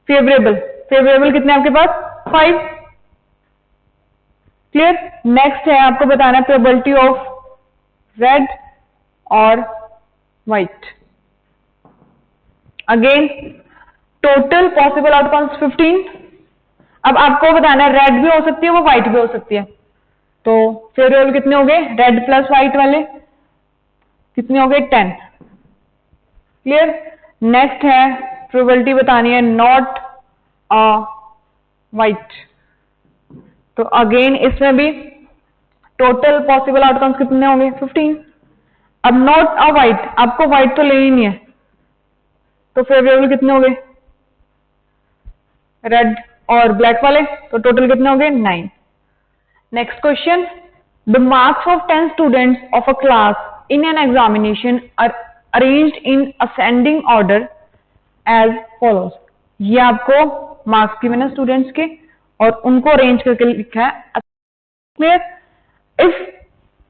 फेवरेबल, फेवरेबल कितने आपके पास? 5। क्लियर? नेक्स्ट है आपको बताना प्रोबेबिलिटी ऑफ रेड और white. Again total possible outcomes 15। अब आपको बताना है रेड भी हो सकती है वो व्हाइट भी हो सकती है, तो फेवरेबल कितने हो गए? रेड प्लस व्हाइट वाले कितने हो गए? 10। क्लियर? नेक्स्ट है प्रोबेबिलिटी बतानी है नॉट अ व्हाइट, तो अगेन इसमें भी टोटल पॉसिबल आउटकम्स कितने होंगे? 15। अब नॉट अ व्हाइट, आपको व्हाइट तो ले ही नहीं है, तो फेवरेबल कितने हो गए? रेड और ब्लैक वाले, तो टोटल कितने हो गए? 9। Next question, the marks of 10 students of a class in an examination are arranged in ascending order as follows. ये आपको मार्क्स गिवन है स्टूडेंट्स के और उनको अरेंज करके लिखा है। Clear? If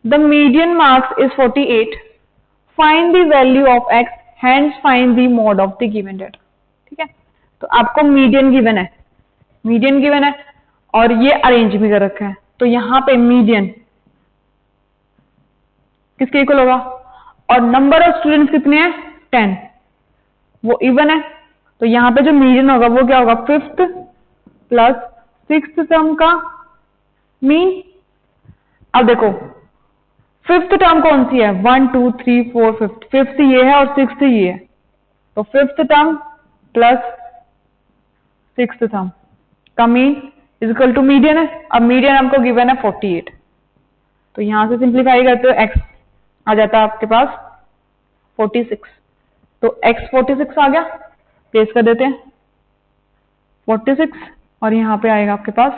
the median marks is 48, find the value of x, hence find the mode of the given data. ठीक है, तो आपको मीडियन गिवन है, मीडियन गिवन है और ये अरेंज भी कर रखा है, तो यहां पे मीडियन किसके इक्वल होगा? और नंबर ऑफ स्टूडेंट्स कितने हैं? 10, वो इवन है, तो यहां पे जो मीडियन होगा वो क्या होगा? 5th प्लस 6th टर्म का मीन। अब देखो 5th टर्म कौन सी है? 1 2 3 4 5th, 5th ये है और 6th ये है, तो 5th term plus 6th term का mean is equal to median है। अब मीडियन हमको गिवन है 48, तो यहां से सिंप्लीफाई करते हो x आ जाता है आपके पास 46, तो x 46 आ गया, प्लेस कर देते हैं 46 और यहां पे आएगा आपके पास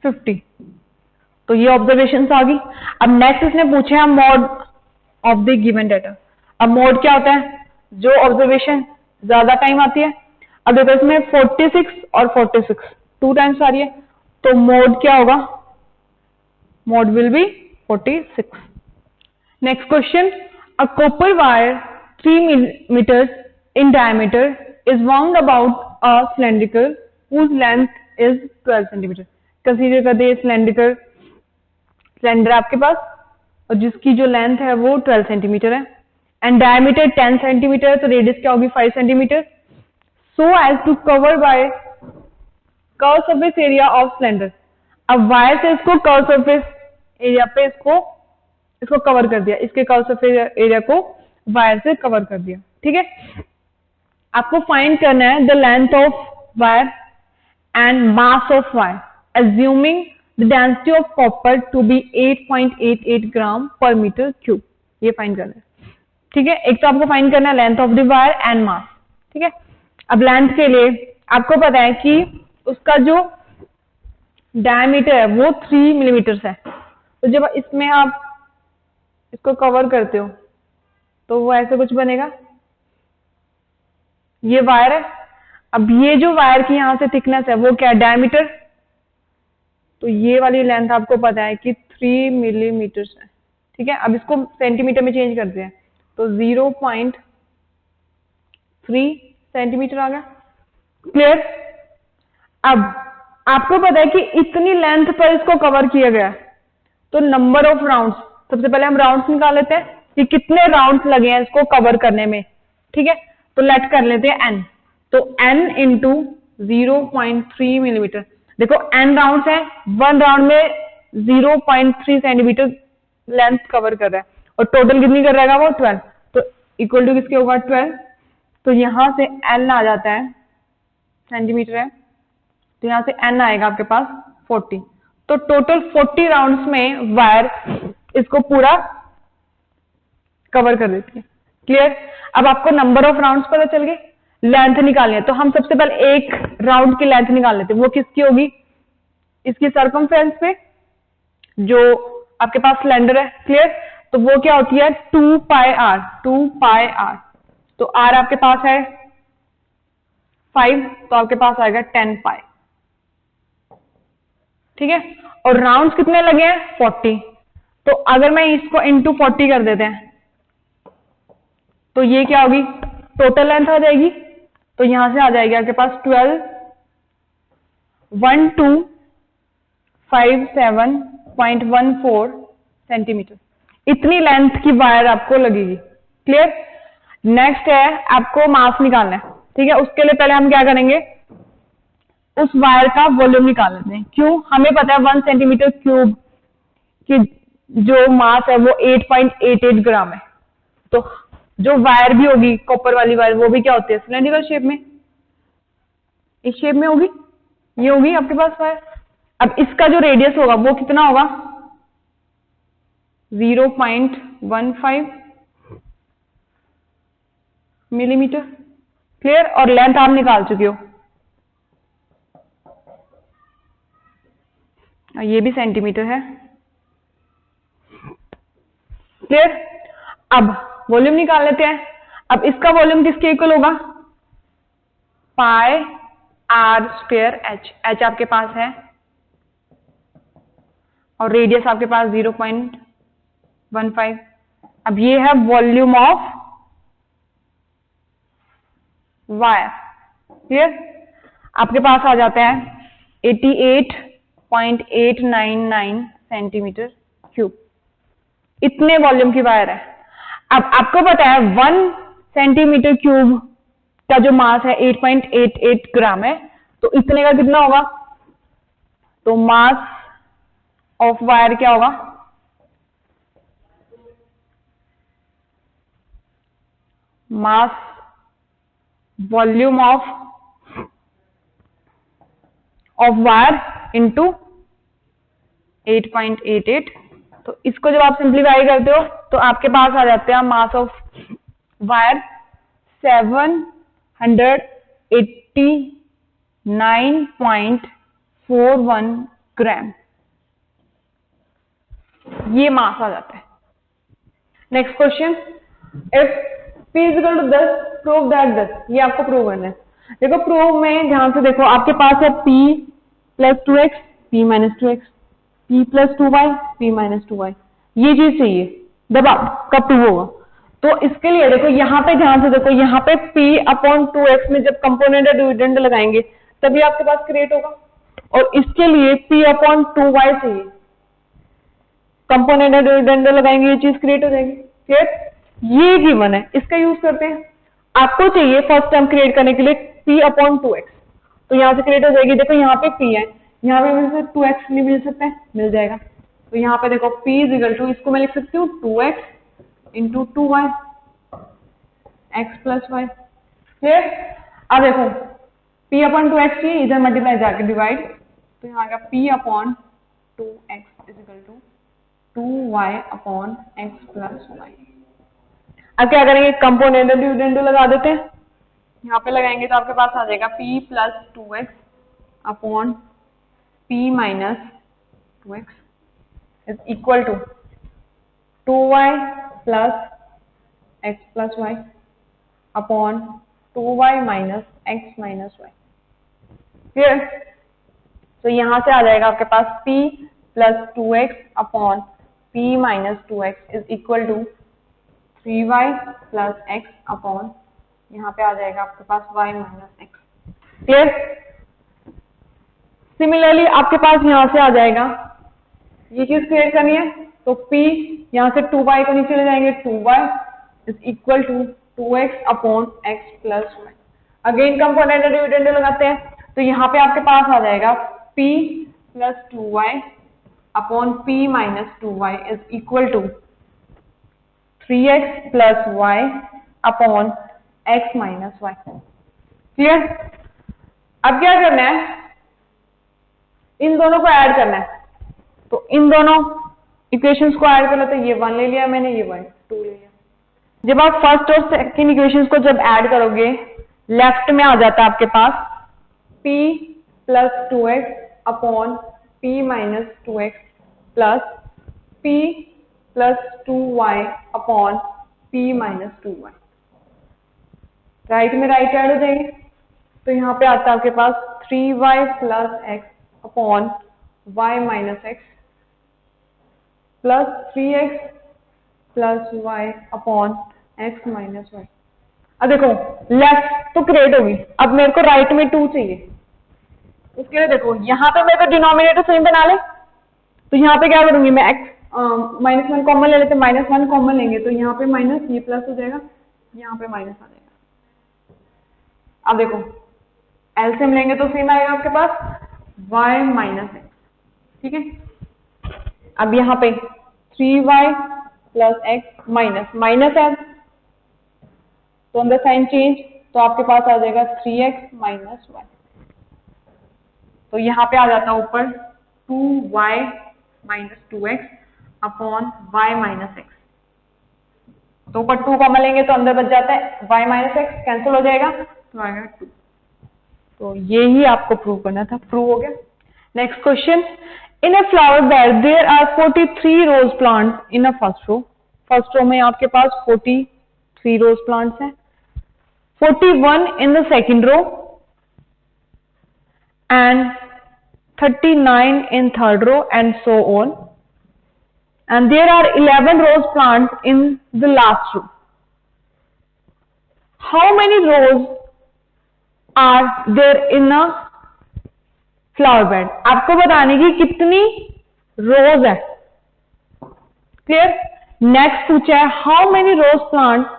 50। तो ये ऑब्जर्वेशंस आ गई। अब नेक्स्ट इसने पूछे हैं mode of the given data. अब मोड क्या होता है? जो ऑब्जर्वेशन ज्यादा टाइम आती है। अब देखो इसमें 46 और 46 2 टाइम्स आ रही है, तो मोड क्या होगा? Mode will be 46। Next question, a copper wire 3 meters in diameter is wound about a cylindrical whose length is 12 centimeter. Consider कर दे सिलेंडर आपके पास और जिसकी जो लेंथ है वो 12 सेंटीमीटर है एंड डायमीटर 10 सेंटीमीटर, तो रेडियस क्या होगी? 5 centimetre. So as to cover by curve surface area of cylinder. अब वायर से इसको कर्व सरफेस एरिया पे इसको कवर कर दिया, इसके कर्व सरफेस एरिया को वायर से कवर कर दिया। ठीक है, आपको फाइंड करना है the length of wire and mass of wire. assuming the density of copper to be 8.88 ग्राम पर मीटर क्यूब। ये फाइंड करना है, ठीक है। एक तो आपको फाइंड करना है length of the wire and mass, ठीक है। अब लेंथ के लिए आपको पता है कि उसका जो डायमीटर है वो 3 मिलीमीटर है। तो जब इसमें आप इसको कवर करते हो तो वो ऐसे कुछ बनेगा। ये वायर है। अब ये जो वायर की यहां से थिकनेस है वो क्या है, डायमीटर। तो ये वाली लेंथ आपको पता है कि 3 मिलीमीटर है, ठीक है। अब इसको सेंटीमीटर में चेंज करते हैं तो 0.3 सेंटीमीटर आ गया। क्लियर। अब आपको पता है कि इतनी लेंथ पर इसको कवर किया गया है, तो नंबर ऑफ राउंड्स, सबसे पहले हम राउंड्स निकाल लेते हैं कि कितने राउंड्स लगे हैं इसको कवर करने में, ठीक है। तो लेट कर लेते हैं n। तो n इंटू 0.3 मिलीमीटर। देखो n राउंड्स है, 1 राउंड में 0.3 सेंटीमीटर लेंथ कवर कर रहा है और टोटल कितनी कर रहेगा वो 12। तो इक्वल टू किसके होगा 12। तो यहां से n आ जाता है, सेंटीमीटर है तो यहां से n आएगा आपके पास 40। तो टोटल 40 राउंड्स में वायर इसको पूरा कवर कर देती है। क्लियर। अब आपको नंबर ऑफ राउंड्स पता चल गए, लेंथ निकालनी है। तो हम सबसे पहले एक राउंड की लेंथ निकाल लेते हैं। वो किसकी होगी, इसकी सर्कमफ्रेंस पे जो आपके पास सिलेंडर है। क्लियर। तो वो क्या होती है 2 पाई आर। 2 pi r. तो आर आपके पास है 5, तो आपके पास आएगा 10 पाई, ठीक है। और राउंड्स कितने लगे हैं 40। तो अगर मैं इसको इंटू 40 कर देते हैं तो ये क्या होगी, टोटल लेंथ आ जाएगी। तो यहां से आ जाएगी आपके पास 12,127.14 सेंटीमीटर। इतनी लेंथ की वायर आपको लगेगी। क्लियर। नेक्स्ट है आपको मास निकालना है, ठीक है। उसके लिए पहले हम क्या करेंगे, उस वायर का वॉल्यूम निकाल लेते हैं। क्यों, हमें पता है 1 सेंटीमीटर क्यूब की जो मास है वो 8.88 ग्राम है। तो जो वायर भी होगी कॉपर वाली वायर वो भी क्या होती है, सिलेंड्रिकल शेप में, इस शेप में होगी। ये होगी आपके पास वायर। अब इसका जो रेडियस होगा वो कितना होगा 0.15 मिलीमीटर। क्लियर। और लेंथ आप निकाल चुके हो, ये भी सेंटीमीटर है। क्लियर। अब वॉल्यूम निकाल लेते हैं। अब इसका वॉल्यूम किसके इक्वल होगा, पाई आर स्क्वायर एच। एच आपके पास है और रेडियस आपके पास 0.15। अब ये है वॉल्यूम ऑफ वायर। क्लियर। आपके पास आ जाता है 88.899 सेंटीमीटर क्यूब। इतने वॉल्यूम की वायर है। अब आपको पता है 1 सेंटीमीटर क्यूब का जो मास है 8.88 ग्राम है। तो इतने का कितना होगा, तो मास ऑफ वायर क्या होगा, mass volume of wire into 8.88। तो इसको जब आप सिंप्लीफाई करते हो तो आपके पास आ जाते हैं मास ऑफ वायर 789.41 ग्राम। ये मास आ जाता है। Next question, if P is equal to 10, prove that 10। ये आपको प्रूव करना है। देखो प्रूव में ध्यान से देखो, आपके पास है P plus 2x P minus 2x, P plus 2y P minus 2y। ये चीज चाहिए दबाओ कब प्रूव होगा। तो इसके लिए देखो यहाँ पे ध्यान से देखो, यहाँ पे P अपॉन 2x में जब कंपोनेंट या डिविडेंड लगाएंगे तभी आपके पास क्रिएट होगा। और इसके लिए P अपॉन 2y चाहिए, कंपोनेंट या डिविडेंड लगाएंगे ये चीज क्रिएट हो जाएगी। फिर ये गिवन है, इसका यूज करते हैं। आपको चाहिए फर्स्ट टर्म क्रिएट करने के लिए P अपॉन 2x। तो यहाँ से क्रिएट हो जाएगी। देखो यहाँ पे P है, यहाँ पे मिल सकता 2x नहीं मिल सकता है, मिल जाएगा। तो यहाँ पे देखो P इज इक्वल टू, इसको मैं लिख सकती हूँ 2x into 2y x plus Y. फिर अब देखो P अपॉन 2x चाहिए, इधर मल्टीप्लाई जाके डिवाइड तो यहाँ आएगा p upon 2x is equal to 2y upon x plus y. अब क्या करेंगे, कंपोनेंट डिविडेंड लगा देते हैं, यहाँ पे लगाएंगे तो आपके पास आ जाएगा p plus 2x upon p minus 2x is equal to 2y plus x plus y upon 2y minus x minus y. Clear? तो यहाँ से आ जाएगा आपके पास p plus 2x upon p minus 2x is equal to 3y plus x upon यहाँ पे आ जाएगा आपके पास y minus x। Clear? Similarly आपके पास यहाँ से आ जाएगा, ये चीज क्लियर करनी है, तो p यहाँ से 2y को नीचे ले जाएंगे, 2y is equal to 2x upon x plus y. Again component dividend लगाते हैं, तो यहाँ पे आपके पास आ जाएगा p plus 2y upon p minus 2y is equal to 3x plus y upon x minus y. Clear? अब क्या करना है, इन दोनों को ऐड करना है, तो इन दोनों इक्वेशंस को ऐड कर लेते हैं। ये 1 ले लिया मैंने, ये 1 2 ले लिया। जब आप फर्स्ट और सेकंड इक्वेशंस को जब ऐड करोगे, लेफ्ट में आ जाता है आपके पास p plus 2x upon p minus 2x plus p plus 2y upon p minus 2y। Right में राइट ऐड हो जाएंगे, तो यहाँ पे आता है आपके पास 3y plus x upon y minus x plus 3x plus y upon x minus y। अब देखो लेफ्ट तो क्रिएट होगी, अब मेरे को राइट में 2 चाहिए, उसके लिए देखो यहाँ पे मेरे को डिनोमिनेटर सेम बना ले, तो यहाँ पे क्या करूंगी मैं, x माइनस 1 कॉमन ले लेते, माइनस 1 कॉमन लेंगे तो यहाँ पे माइनस, ये प्लस हो जाएगा, यहाँ पे माइनस आ जाएगा। अब देखो एलसीएम लेंगे तो सेम आएगा आपके पास y माइनस x। ठीक है, अब यहाँ पे 3y plus x minus minus है, तो अंदर साइन चेंज, तो आपके पास आ जाएगा 3x माइनस y। तो यहाँ पे आ जाता है ऊपर 2y minus 2x upon y minus x। तो ऊपर 2 कॉमन लेंगे तो अंदर बच जाता है y माइनस x, कैंसिल हो जाएगा तो आएगा 2। तो ये ही आपको प्रूव करना था, प्रूव हो गया। Next question, in a flower bed there are 43 rose plants in a first row. First row में आपके पास 43 रोज प्लांट्स हैं, 41 in the second row and 39 in third row and so on, and there are 11 rose plants in the last row. How many rows are there in a flower bed? आपको बताने की कितनी रोज है। Clear? Next पूछा है how many rose plants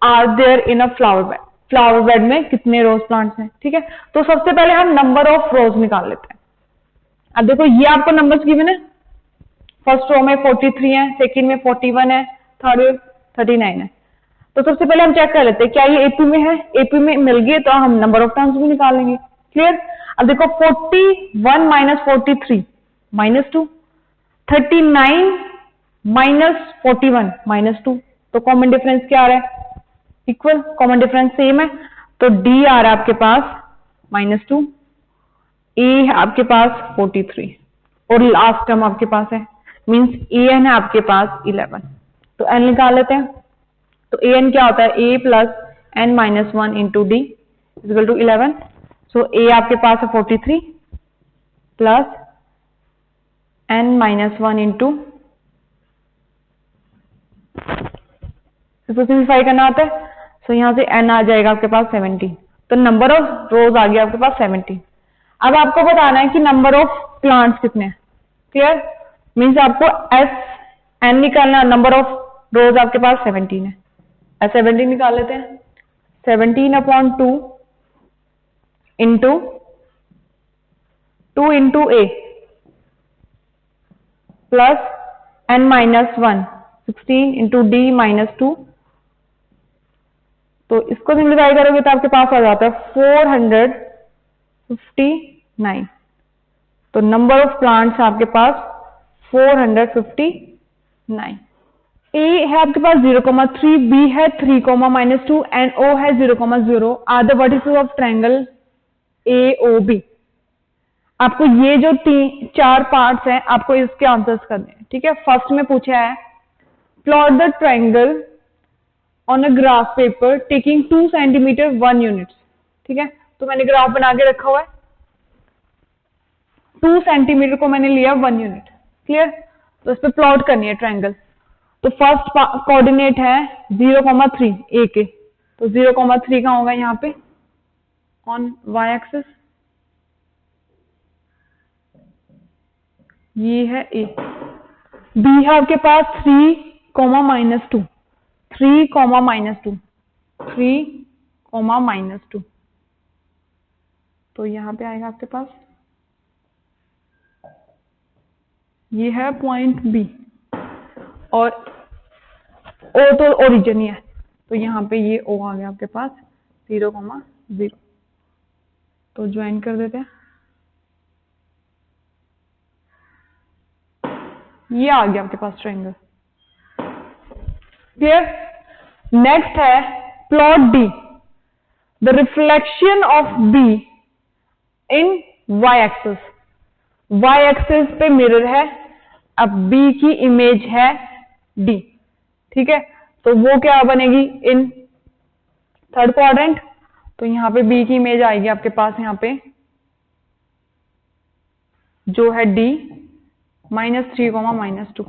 are there in a flower bed. Flower bed में कितने रोज plants हैं। ठीक है, तो सबसे पहले हम नंबर ऑफ रोज निकाल लेते हैं। अब देखो ये आपको नंबर्स गिवन है, फर्स्ट रो में 43 है, सेकंड में 41 है, थर्ड में 39 है। तो सबसे पहले हम चेक कर लेते हैं क्या ये एपी में है। एपी में मिल गए तो हम नंबर ऑफ टर्म्स भी निकाल लेंगे। क्लियर? अब देखो 41 माइनस 43 माइनस 2, 39 माइनस 41 माइनस 2, तो कॉमन डिफरेंस क्या आ रहा है, इक्वल, कॉमन डिफरेंस सेम है, तो डी आ रहा है आपके पास -2, ए है आपके पास 43 और लास्ट टर्म आपके पास है, मींस ए एन है आपके पास 11। तो एन निकाल लेते हैं, तो ए एन क्या होता है, A plus N minus 1 into D equal to 11। So A आपके पास है 43 प्लस एन माइनस 1 इंटू, इसको सिंप्लीफाई करना होता है, सो यहां से एन आ जाएगा आपके पास 70, तो नंबर ऑफ रोज आ गया आपके पास 70। अब आपको बताना है कि नंबर ऑफ प्लांट्स कितने हैं। क्लियर? मीन्स आपको एस एन निकालना, नंबर ऑफ रोज आपके पास 17 है, एस 17 निकाल लेते हैं, 17/2 into 2 into A plus N minus 1 16 into D minus 2, तो इसको सिंप्लीफाई करोगे तो आपके पास आ जाता है 459। तो नंबर ऑफ प्लांट्स आपके पास 459। ए है आपके पास 0,3, बी है 3,-2 एंड ओ है 0,0 are the vertices of triangle AOB। आपको ये जो 4 पार्ट्स हैं आपको इसके आंसर्स करने हैं, ठीक है। फर्स्ट में पूछा है plot the triangle on a graph paper taking 2 centimetre 1 unit, ठीक है। तो मैंने ग्राफ बना के रखा हुआ है, 2 सेंटीमीटर को मैंने लिया 1 यूनिट, क्लियर। तो इस पे प्लॉट करनी है ट्रायंगल। तो फर्स्ट कोऑर्डिनेट है 0,3 ए के, तो 0,3 का होगा यहाँ पे ऑन y एक्सिस, ये है ए। बी है आपके पास 3,-2, 3,-2, 3,-2, तो यहां पे आएगा आपके पास, ये है पॉइंट बी और ओ तो ओरिजिन ही है, तो यहां पे ये ओ आ गया आपके पास 0,0, तो ज्वाइन कर देते हैं, ये आ गया आपके पास ट्रायंगल, क्लियर। नेक्स्ट है plot D the reflection of be in y axis. y axis पे मिरर है, अब b की इमेज है d, ठीक है। तो वो क्या बनेगी इन थर्ड क्वाड्रेंट, तो यहां पे b की इमेज आएगी आपके पास यहां पे जो है d -3, -2।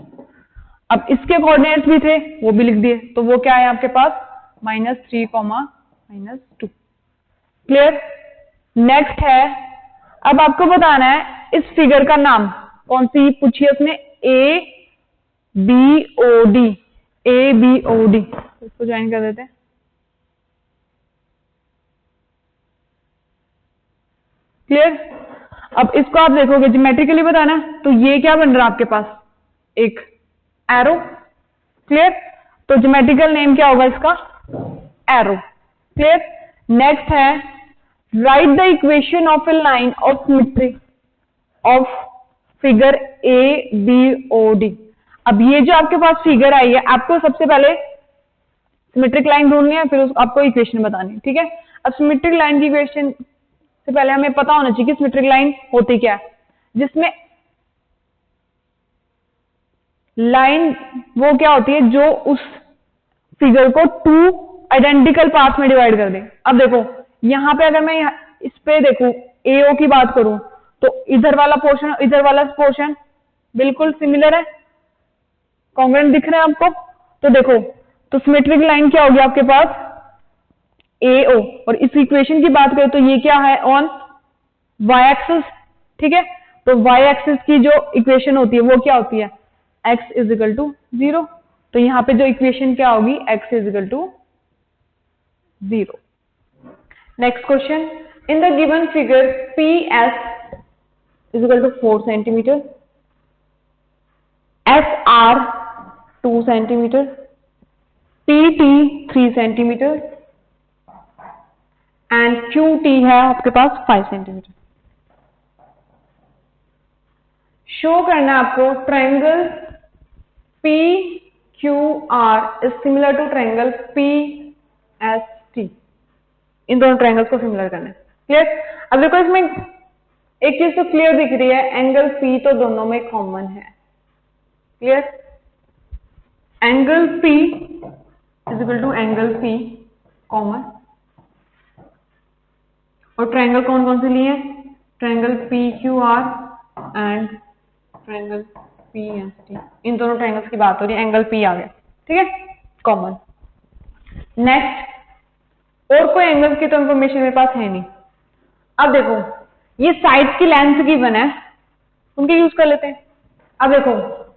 अब इसके कोऑर्डिनेट्स भी थे वो भी लिख दिए, तो वो क्या है आपके पास -3, -2, क्लियर। नेक्स्ट है अब आपको बताना है इस फिगर का नाम कौन सी पूछी है उसने, ABOD, ABOD, इसको ज्वाइन कर देते हैं, क्लियर। अब इसको आप देखोगे ज्योमेट्रिकली बताना, तो ये क्या बन रहा है आपके पास एक एरो, क्लियर। तो ज्योमेट्रिकल नेम क्या होगा इसका, एरो, क्लियर। नेक्स्ट है right the equation of a line of symmetry of figure ABOD। अब ये जो आपके पास फिगर आई है आपको सबसे पहले सिमेट्रिक लाइन ढूंढनी है, फिर आपको इक्वेशन बतानी है, ठीक है। अब सिमेट्रिक लाइन की इक्वेशन से पहले हमें पता होना चाहिए कि सिमेट्रिक लाइन होती क्या है, जिसमें लाइन वो क्या होती है जो उस फिगर को 2 आइडेंटिकल पार्ट्स में डिवाइड कर दे। अब देखो यहां पे अगर मैं इस पे देखूं AO की बात करूं तो इधर वाला पोर्शन इधर वाला पोर्शन बिल्कुल सिमिलर है, कॉन्ग्रुएंट दिख रहे हैं आपको। तो देखो तो सिमेट्रिक लाइन क्या होगी आपके पास AO, और इस इक्वेशन की बात करें तो ये क्या है ऑन y एक्सिस, ठीक है। तो y एक्सिस की जो इक्वेशन होती है वो क्या होती है x = 0, तो यहां पे जो इक्वेशन क्या होगी x = 0। Next question in the given figure PS = 4 centimetre, SR 2 centimetre, PT 3 centimetre and QT है आपके पास 5 सेंटीमीटर। शो करना है आपको triangle PQR is similar to triangle PST, इन दोनों ट्रायंगल्स को सिमिलर करना है, क्लियर। अब देखो इसमें एक चीज तो क्लियर दिख रही है, एंगल P तो दोनों में कॉमन है, clear. Angle P = angle P common, और ट्रायंगल कौन कौन से लिए, triangle PQR and triangle PST, इन दोनों ट्रायंगल्स की बात हो रही है, एंगल P आ गया, ठीक है, कॉमन। नेक्स्ट और कोई एंगल्स की तो इंफॉर्मेशन मेरे पास है नहीं। अब देखो ये साइड्स की लेंथ गिवन है, उनके यूज कर लेते हैं। अब देखो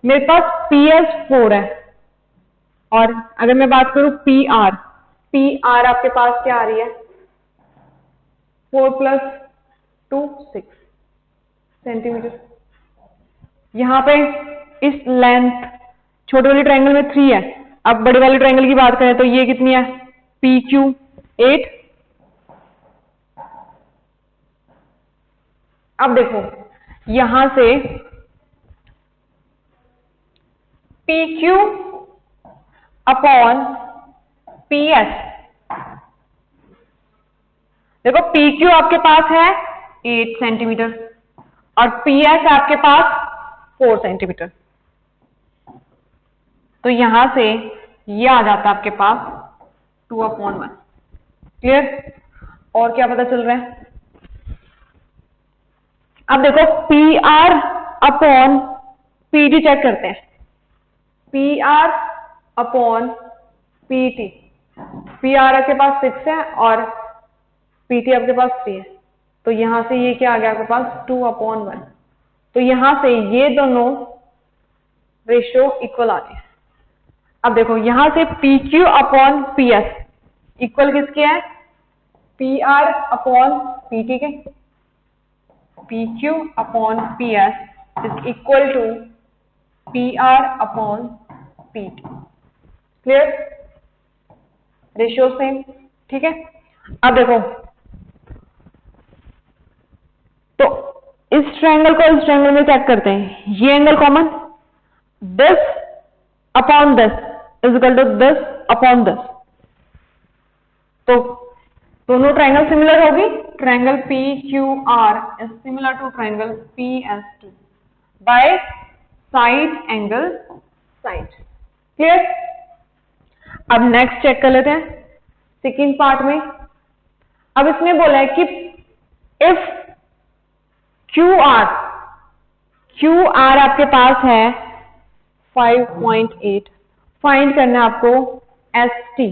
मेरे पास PS4 है, और अगर मैं बात करूं PR आपके पास क्या आ रही है 4 + 2 6 सेंटीमीटर। यहां पे इस लेंथ छोटे वाली ट्रायंगल में 3 है, अब बड़े वाले ट्रायंगल की बात करें तो ये कितनी है PQ 8। अब देखो यहां से PQ अपॉन PS, देखो PQ आपके पास है 8 सेंटीमीटर और PS आपके पास 4 सेंटीमीटर, तो यहां से ये आ जाता है आपके पास 2/1। क्लियर? और क्या पता चल रहा है? अब देखो PR अपॉन PT चेक करते हैं। PR अपॉन PT, PR आपके पास 6 है और PT आपके पास 3 है, तो यहां से ये क्या आ गया आपके पास 2/1। तो यहां से ये दोनों रेशियो इक्वल आ गए। अब देखो यहां से PQ अपॉन PS इक्वल किसके है? PR अपॉन PT के। PQ upon PS is equal to PR upon PT। Clear? Ratio same, ठीक है। अब देखो, तो इस ट्रायंगल को इस ट्रायंगल में चेक करते हैं। ये angle common, 10 upon 10 is equal to 10 upon 10, तो दोनों ट्रायंगल सिमिलर होगी। Triangle PQR is similar to triangle PS2 by side angle side. Clear? अब नेक्स्ट चेक कर लेते हैं सेकंड पार्ट में। अब इसमें बोला है कि इफ QR आपके पास है 5.8, फाइंड करना है आपको ST,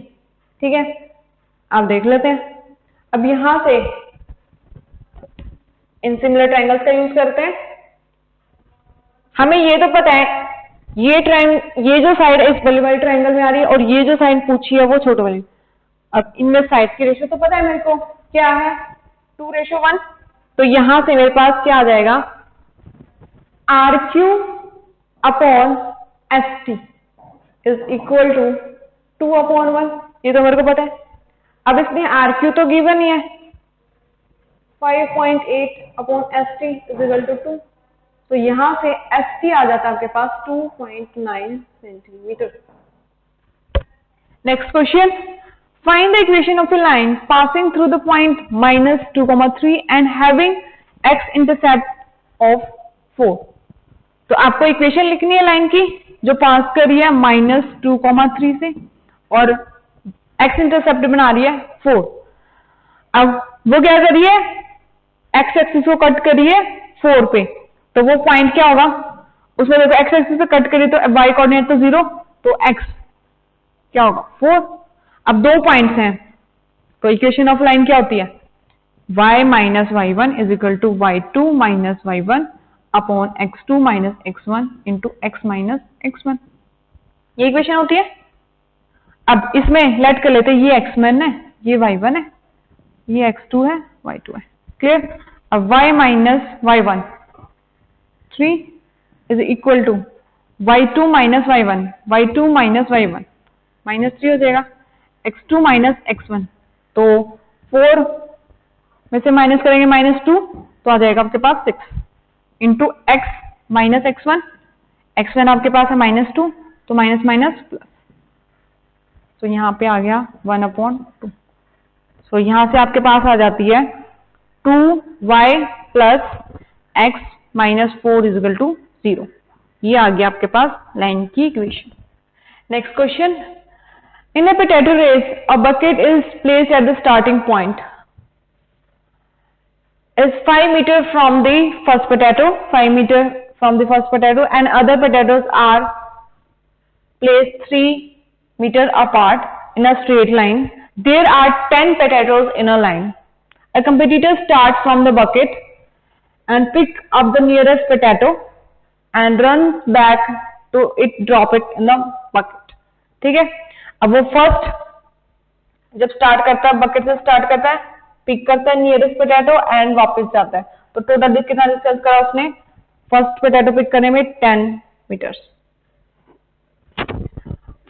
ठीक है। अब देख लेते हैं। अब यहां से इन सिमिलर ट्रायंगल्स का यूज करते हैं। हमें ये तो पता है ये जो साइड इस बड़ी वाली ट्रायंगल में आ रही है और ये जो साइड पूछी है वो छोटे वाली। अब इनमें साइड की रेशियो तो पता है मेरे को क्या है, 2:1। तो यहां से मेरे पास क्या आ जाएगा, RQ upon ST is equal to 2/1। ये तो मेरे को पता है। अब इसमें RQ तो गिवन ही है, 5.8 upon ST is equal to 2, तो यहां से ST आ जाता है आपके पास 2.9 centimetre. Next question, find the equation of a line passing through the point -2,3 and having x intercept of 4। तो आपको इक्वेशन लिखनी है लाइन की जो पास कर रही है -2,3 से और x इंटरसेप्ट बना रही है 4। अब वो क्या कर रही है, x एक्सिस को कट कर रही है 4 पे, तो वो पॉइंट क्या होगा, उसमें देखो x एक्सिस पे कट करी तो y कोऑर्डिनेट तो 0, तो x क्या होगा 4। अब 2 पॉइंट्स हैं, तो इक्वेशन ऑफ लाइन क्या होती है, y minus y1 is equal to y2 minus y1 upon x2 minus x1 into x minus x1, ये इक्वेशन होती है। अब इसमें लेट कर लेते हैं, ये x1 है, ये y1 है, ये x2 है, y2 है। क्लियर? अब y minus y1 3 is equal to y2 minus y1, y2 minus y1 -3 हो जाएगा, x2 माइनस x1, तो 4 में से माइनस करेंगे -2 तो आ जाएगा आपके पास 6 into x minus x1, x1 आपके पास है -2 तो माइनस माइनस प्लस, तो यहाँ पे आ गया 1/2। तो यहां से आपके पास आ जाती है 2y plus x minus 4 is equal to 0। ये आ गया आपके पास लाइन की equation. Next question, in a potato race a bucket is placed at the starting point is 5 meter from the first potato, 5 meter from the first potato, and other potatoes are placed 3 meter apart in a straight line. There are 10 potatoes in a line. A competitor starts from the bucket and pick up the nearest potato and runs back to it, drop it in the bucket. ठीक है, अब वो first जब start करता है, bucket से start करता है, पिक करता है नियरेस्ट पोटैटो एंड वापस जाता है, तो टोटल कितना डिस्टेंस करा उसने, फर्स्ट पोटैटो पिक करने में 10 मीटर्स।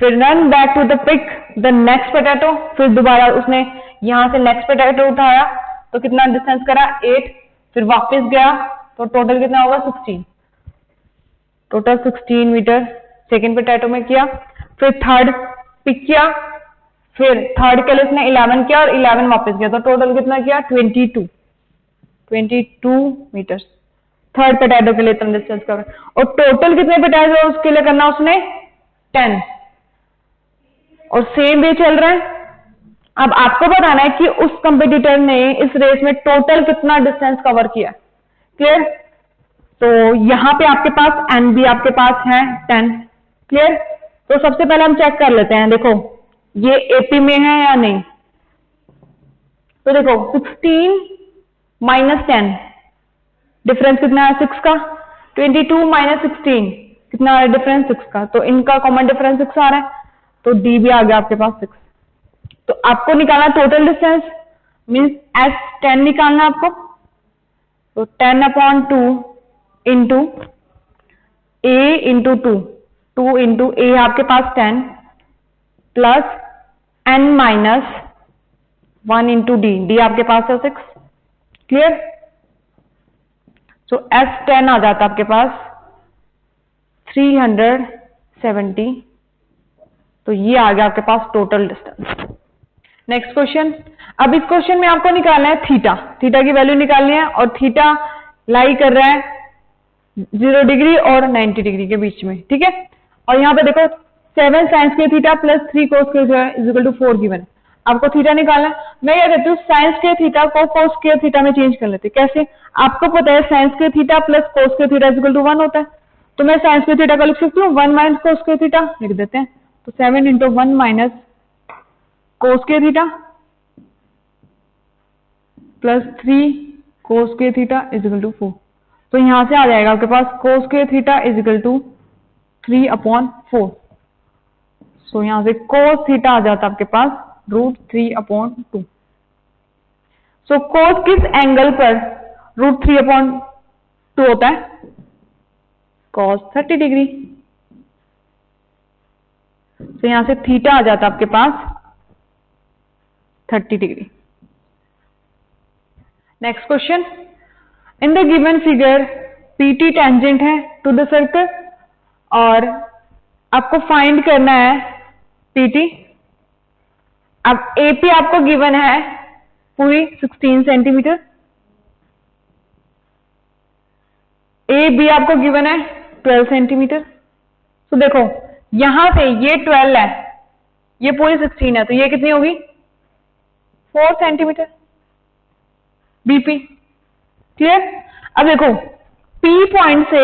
फिर run back to the pick the next potato, फिर दोबारा उसने यहां से नेक्स्ट पोटैटो उठाया तो कितना डिस्टेंस करा 8, फिर वापस गया तो टोटल कितना होगा 16, टोटल 16 मीटर सेकेंड पोटैटो में किया। फिर थर्ड पिक किया, फिर थर्ड के लिए इसने 11 किया और 11 वापस किया, तो टोटल कितना किया 22 मीटर थर्ड पोटैटो के लिए इतना डिस्टेंस कवर। और टोटल कितने पोटैटो उसके लिए करना उसने 10, और सेम वे चल रहा है। अब आपको बताना है कि उस कंपटीटर ने इस रेस में टोटल कितना डिस्टेंस कवर किया। क्लियर? तो यहां पे आपके पास एन भी आपके पास है 10। क्लियर? तो सबसे पहले हम चेक कर लेते हैं, देखो ये एपी में है या नहीं। तो देखो 16 माइनस 10 डिफरेंस कितना है 6 का, 22 माइनस 16 कितना है डिफरेंस 6 का, तो इनका कॉमन डिफरेंस 6 आ रहा है, तो डी भी आ गया आपके पास 6। तो आपको निकालना टोटल डिस्टेंस, मीन्स एस 10 निकालना आपको। तो 10/2 into a into 2 into a आपके पास 10 plus N minus 1 into d, d आपके पास है 6। क्लियर? सो एस 10 आ जाता आपके पास 370। तो ये आ गया आपके पास टोटल डिस्टेंस। नेक्स्ट क्वेश्चन, अब इस क्वेश्चन में आपको निकालना है थीटा, थीटा की वैल्यू निकालनी है, और थीटा लाई कर रहा है 0 डिग्री और 90 डिग्री के बीच में। ठीक है? और यहाँ पे देखो 7 sine square theta plus 3 cos square is equal to 4 given. आपको थीटा निकालना है। मैं क्या कहती हूँ, साइन स्क्वायर थीटा को कोस स्क्वायर थीटा में चेंज कर लेते। कैसे? आपको पता है sine square theta plus cos square theta is equal to 1 होता है, तो मैं साइन स्क्वायर थीटा का लिख सकती हूँ 1 माइनस कोस स्क्वायर थीटा लिख देते हैं। तो 7 into 1 minus cos square theta plus 3 cos square theta is equal to 4। तो यहां से आ जाएगा आपके पास cos square theta is equal to 3/4। So यहां से कोस थीटा आ जाता आपके पास √3/2। सो कोस किस एंगल पर √3/2 होता है? Cos 30 degree. तो यहां से थीटा आ जाता आपके पास 30 degree. Next question, in the given figure PT tangent है टू द सर्कल, और आपको फाइंड करना है PT। अब AP आपको गिवन है पूरी 16 सेंटीमीटर, AB आपको गिवन है 12 सेंटीमीटर। तो देखो यहां से ये 12 है, ये पूरी 16 है, तो ये कितनी होगी 4 सेंटीमीटर BP। क्लियर? अब देखो P पॉइंट से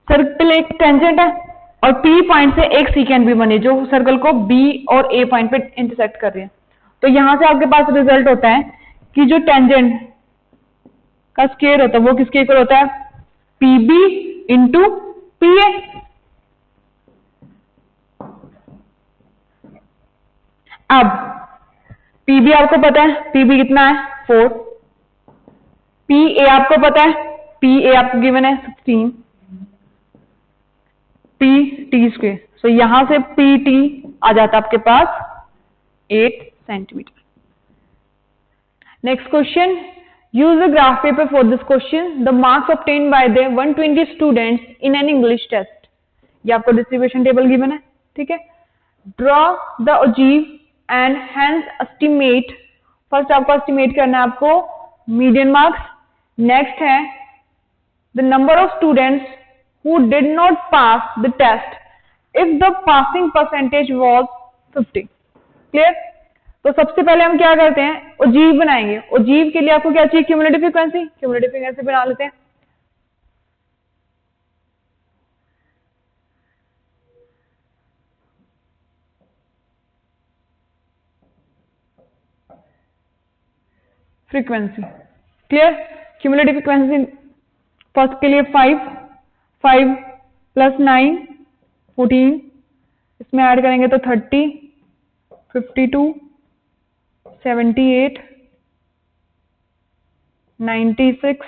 सर्कल एक टेंजेंट है, और P पॉइंट से एक सीकेंट भी बनी जो सर्कल को B और A पॉइंट पे इंटरसेक्ट कर रही है। तो यहां से आपके पास रिजल्ट होता है कि जो टेंजेंट का स्क्वायर होता है वो किसके इक्वल होता है PB इंटू PA। अब PB आपको पता है, PB कितना है 4, PA आपको पता है, PA आपको गिवन है 16, PT स्क्वायर। सो यहां से PT आ जाता आपके पास 8 centimetre. Next question, use the graph paper for this question. The marks obtained by the 120 students in an English test. ये आपको डिस्ट्रीब्यूशन टेबल गिवन है। ठीक है? Draw the ogive and hence estimate. First आपको एस्टिमेट करना है आपको median marks. Next है the number of students who did not pass the test if the passing percentage was 50। Clear? तो सबसे पहले हम क्या करते हैं, ओजीव बनाएंगे। ओजीव के लिए आपको क्या चाहिए, क्यूमुलेटिव फ्रीक्वेंसी। क्यूमुलेटिव फ्रीक्वेंसी बना लेते हैं। Frequency. Clear? Cumulative frequency first के लिए 5 प्लस 9 14, इसमें ऐड करेंगे तो 30, 52, 78, 96,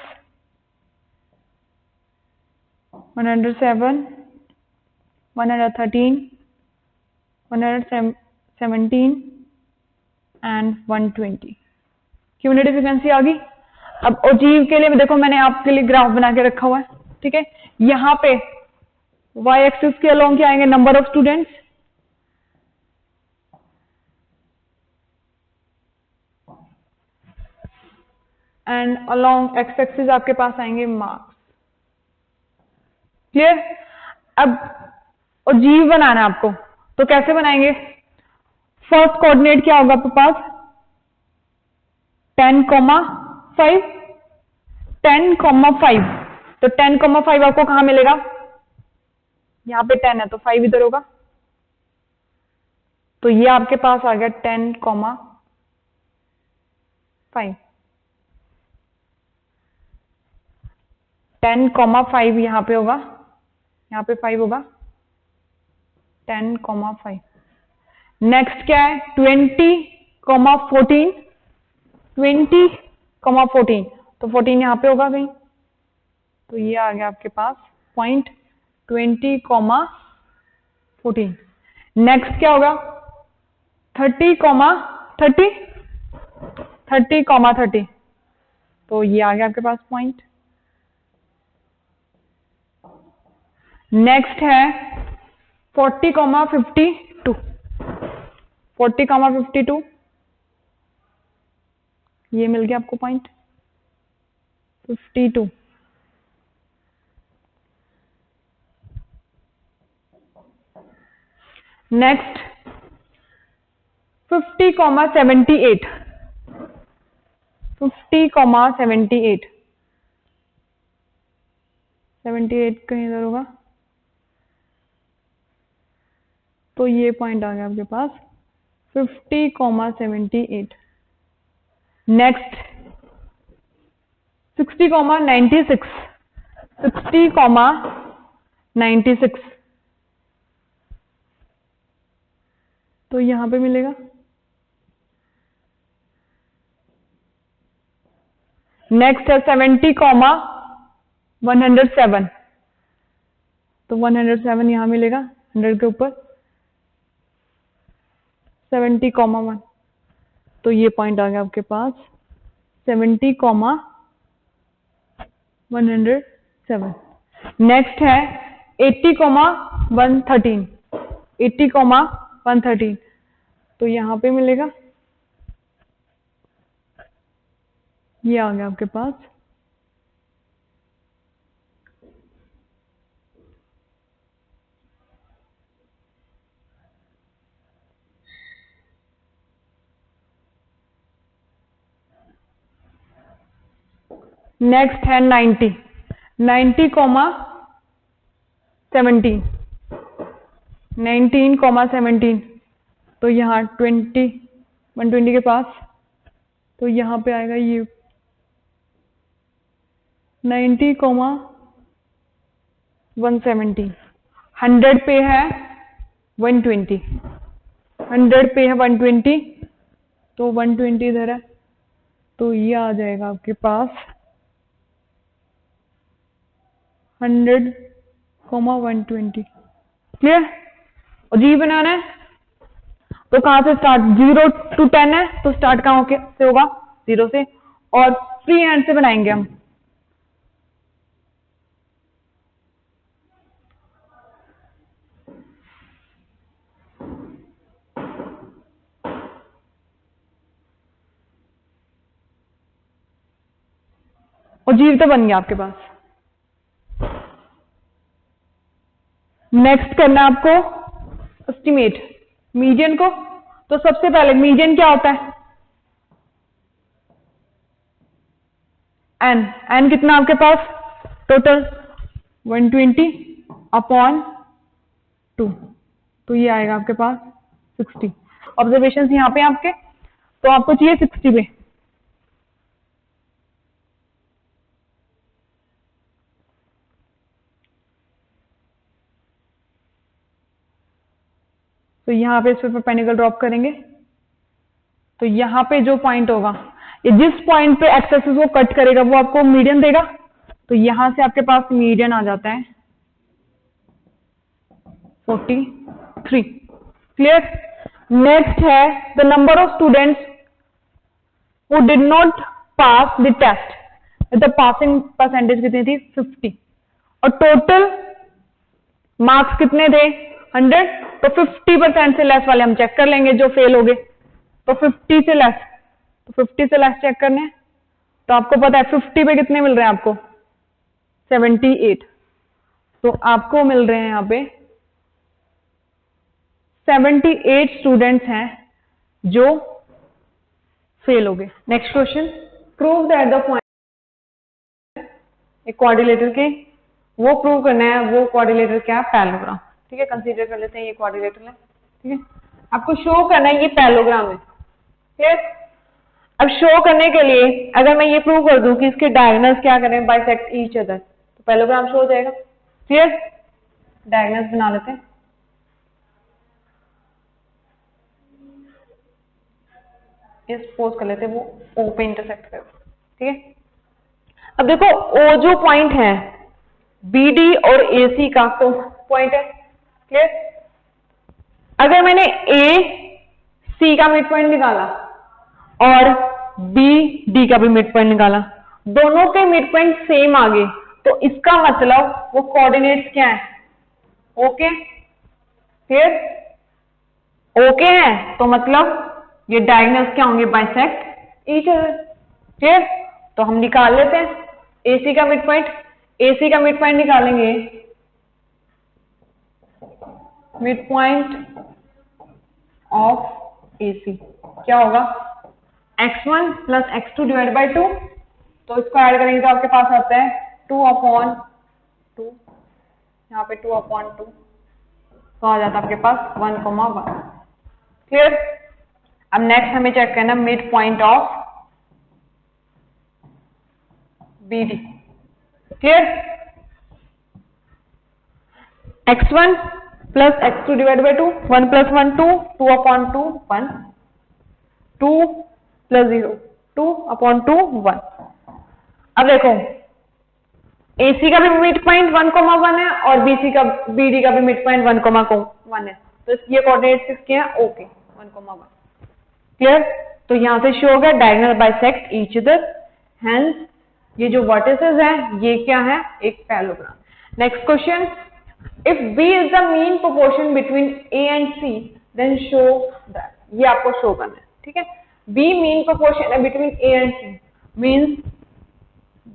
107, 113, 117 एंड 120। क्यूमुलेटिव फ्रीक्वेंसी आ गई। अब अचीव के लिए देखो मैंने आपके लिए ग्राफ बना के रखा हुआ है, ठीक है। यहाँ पे y एक्सिस के अलोंग क्या आएंगे, number of students, and along x axis आपके पास आएंगे मार्क्स। क्लियर। अब अचीव बनाना है आपको, तो कैसे बनाएंगे, फर्स्ट कोऑर्डिनेट क्या होगा आपके पास 10,5, 10,5, तो 10,5 आपको कहां मिलेगा, यहां पे 10 है तो 5 इधर होगा, तो ये आपके पास आ गया 10,5, 10,5 यहां पे होगा, यहां पे 5 होगा, 10,5। नेक्स्ट क्या है 20,14, 20,14, तो 14 यहां पे होगा कहीं, तो ये आ गया आपके पास पॉइंट 20,14। नेक्स्ट क्या होगा 30,30, 30,30, तो ये आ गया आपके पास पॉइंट। नेक्स्ट है 40,52, 40,52, ये मिल गया आपको पॉइंट 52। नेक्स्ट 50,78, 50,78, 78 कहीं इधर होगा, तो ये पॉइंट आ गया आपके पास 50,78। नेक्स्ट 60,96, 60,96, तो यहां पे मिलेगा। नेक्स्ट है 70,107, तो 107 यहां मिलेगा 100 के ऊपर, 70,1, तो ये पॉइंट आ गया आपके पास 70,107। नेक्स्ट है 80,113, 80,113, तो यहां पे मिलेगा, ये आ गया आपके पास। नेक्स्ट है 90, 90,17, 19,17, तो यहाँ 120 के पास, तो यहाँ पे आएगा ये 90,170, 100 पे है 120, 100 पे है 120, तो 120 इधर है, तो ये आ जाएगा आपके पास 100,120। क्लियर। और जी बनाना है तो कहां से स्टार्ट, 0 to 10 है तो स्टार्ट कहां से होगा 0 से, और फ्री हैंड से बनाएंगे हम। और जीव तो बन गया आपके पास। नेक्स्ट करना आपको एस्टिमेट मीडियन को, तो सबसे पहले मीडियन क्या होता है, एन, एन कितना आपके पास टोटल 120 अपॉन 2, तो ये आएगा आपके पास 60। ऑब्जर्वेशन यहां पे आपके, तो आपको चाहिए 60 पे, तो यहां पे इस पे पेनिकल ड्रॉप करेंगे, तो यहां पे जो पॉइंट होगा, ये जिस पॉइंट पे एक्स एक्सिस को कट करेगा वो आपको मीडियन देगा, तो यहां से आपके पास मीडियन आ जाता है 43। क्लियर। नेक्स्ट है the number of students who did not pass the test, तो पासिंग परसेंटेज कितनी थी 50 और टोटल मार्क्स कितने थे 100। तो 50% से लेस वाले हम चेक कर लेंगे जो फेल हो गए। तो 50 से लेस, तो 50 से लेस चेक करने हैं। तो आपको पता है 50 पे कितने मिल रहे हैं आपको 78। तो आपको मिल रहे हैं यहां पे 78 स्टूडेंट्स हैं जो फेल हो गए। Next question, prove that the point एक क्वाड्रिलेटर के, वो प्रूव करना है वो क्वाड्रिलेटर क्या है पैरेललोग्राम। ठीक है, कंसीडर कर लेते हैं ये क्वाड्रिलेटर है। ठीक है, आपको शो करना है ये पैरेललोग्राम है। ठीक है, अब शो करने के लिए अगर मैं ये प्रूव कर दूं कि इसके डायगोनल्स क्या करें बाइसेक्ट ईच अदर, तो पैरेललोग्राम शो हो जाएगा। क्लियर, डायगोनल्स बना लेते हैं। इस पोज कर लेते हैं वो ओ पे इंटरसेक्ट कर। ठीक है, अब देखो ओ जो पॉइंट है बीडी और एसी का तो पॉइंट है। क्लियर, अगर मैंने ए सी का मिड पॉइंट निकाला और बी डी का भी मिड पॉइंट निकाला, दोनों के मिड पॉइंट सेम आ गए, तो इसका मतलब वो कोऑर्डिनेट्स क्या है ओके। क्लियर, ओके है तो मतलब ये डायगोनल्स क्या होंगे बाइसेक्ट ईच अदर। क्लियर, तो हम निकाल लेते हैं एसी का मिड पॉइंट। एसी का मिड पॉइंट निकालेंगे, मिड पॉइंट ऑफ एसी क्या होगा x1 plus x2 divide by 2। तो इसको ऐड करेंगे तो आपके पास आता है 2/2, यहाँ पे 2/2 तो आ जाता है आपके पास 1,1। क्लियर, अब नेक्स्ट हमें चेक करना mid point of BD. Clear, x1 plus x2 divide by 2, 1 plus 1 2, 2/2 1, 2 plus 0 2/2 1। अब देखो AC का भी मिड पॉइंट 1,1 है और BC का BD का भी मिड पॉइंट 1,1 है, तो ये कोऑर्डिनेट्स किसके हैं ओके 1,1। क्लियर, तो यहां से शो हो गया diagonal bisect each other, hence ये जो वर्टिसेस हैं ये क्या है एक parallelogram. Next question, if B is the mean proportion between A and C then show that, ये आपको शो करना है। ठीक है, B मीन प्रोपोर्शन है between A and C means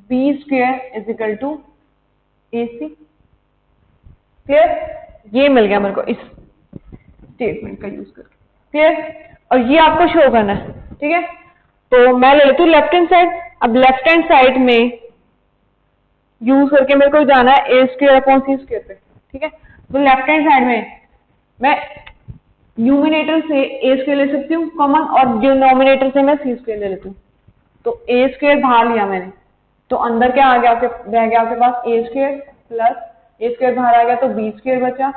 B square is equal to AC। Clear, ये मिल गया मेरे को इस स्टेटमेंट का यूज करके। क्लियर, और ये आपको शो करना है। ठीक है, तो मैं ले लेती हूँ लेफ्ट हैंड साइड। अब लेफ्ट हैंड साइड में यूज करके मेरे को जाना है ए स्क्वायर अपॉन सी स्क्वायर पे। ठीक है, तो लेफ्ट हैंड साइड में मैं न्यूमिनेटर से ए स्क्वायर ले सकती हूँ कॉमन और डिनोमिनेटर से मैं सी स्क्वायर ले लेती हूँ। तो ए स्क्वायर बाहर लिया मैंने, तो अंदर क्या आ गया रह गया आपके पास A square plus A square बाहर आ गया तो बी स्क्वायर बचा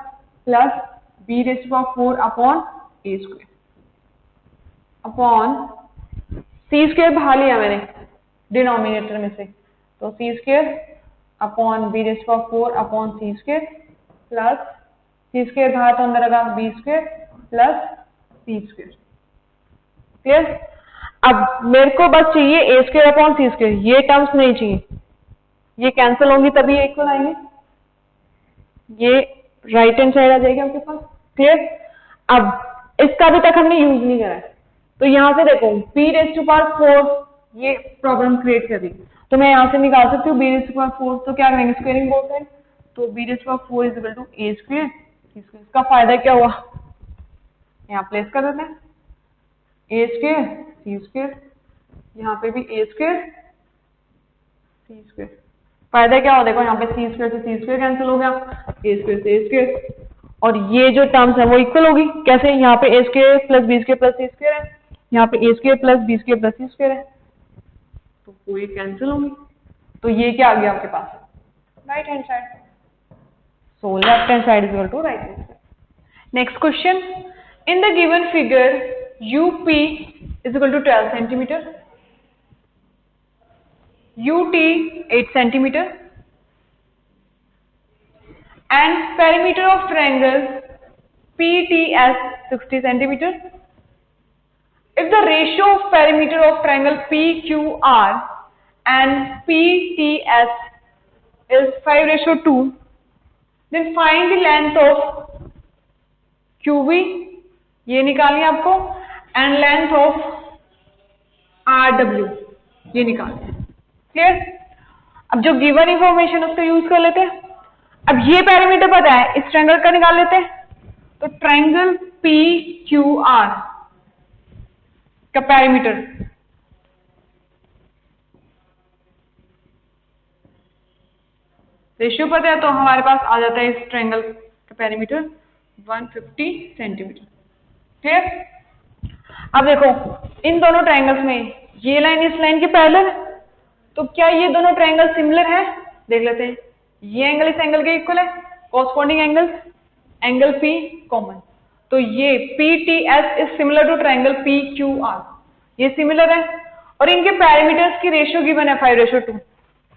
plus B raise to power 4 upon A square upon C square बाहर लिया मैंने डिनोमिनेटर में से, तो C square upon B raise to power 4 upon C square plus C square बाहर तो अंदर आएगा B square plus C square. Clear, अब मेरे को बस चाहिए A square upon C square, ये टर्म्स नहीं चाहिए, ये कैंसिल होंगी तभी इक्वल आएंगे, ये राइट हैंड साइड आ जाएगी आपके पास। क्लियर, अब इसका अभी तक हमने यूज नहीं करा है, तो यहां से देखो बी रेज़ टू पावर 4 ये प्रॉब्लम क्रिएट कर रही, तो मैं यहां से निकाल सकती हूँ बी रेज़ टू पावर 4, तो क्या करेंगे स्क्वायरिंग बोथ साइड, तो b raise to power 4 is equal to a square c square. इसका फायदा क्या हुआ, यहाँ प्लेस कर देते हैं ए स्क्वायर सी स्क्वायर, यहाँ पे भी ए स्क्वायर सी स्क्वायर। फायदा क्या हो देखो यहाँ पे सी स्क्वायर से सी स्क्वायर कैंसिल हो गया, ए स्क्वायर से ए स्क्वायर, और ये जो टर्म्स है वो इक्वल होगी। कैसे, यहाँ पे A square plus B square plus C square है, यहाँ पे A square plus B square plus C square है, तो वो ये कैंसिल होंगी, तो ये क्या आ गया आपके पास right hand side, so left hand side is equal to right hand side. Next question, in the given figure UP is equal to 12 centimeter, UT 8 centimeter, and perimeter of triangle PT as 60 centimeter. If the ratio of perimeter of triangle PQR and PTS is 5:2, then find the length of QV, ये निकालनी है आपको, and length of RW, ये निकालनी है। Clear? अब जो given information उसको यूज कर लेते हैं। अब ये पैरामीटर पता है, इस ट्रायंगल का निकाल लेते हैं। तो ट्रायंगल PQR का पैरामीटर रेशियो पता है, तो हमारे पास आ जाता है इस ट्रायंगल का पैरामीटर 150 सेंटीमीटर। ठीक है? अब देखो इन दोनों ट्रायंगल्स में ये लाइन इस लाइन के पैरेलल है, तो क्या ये दोनों ट्रायंगल सिमिलर है? देख लेते हैं। ये एंगल इस एंगल के इक्वल है, कॉरस्पॉन्डिंग एंगल P कॉमन, तो ये PTS is similar to triangle PQR, ये सिमिलर है। और इनके पैरामीटर्स की रेशियो गिवन है 5:2,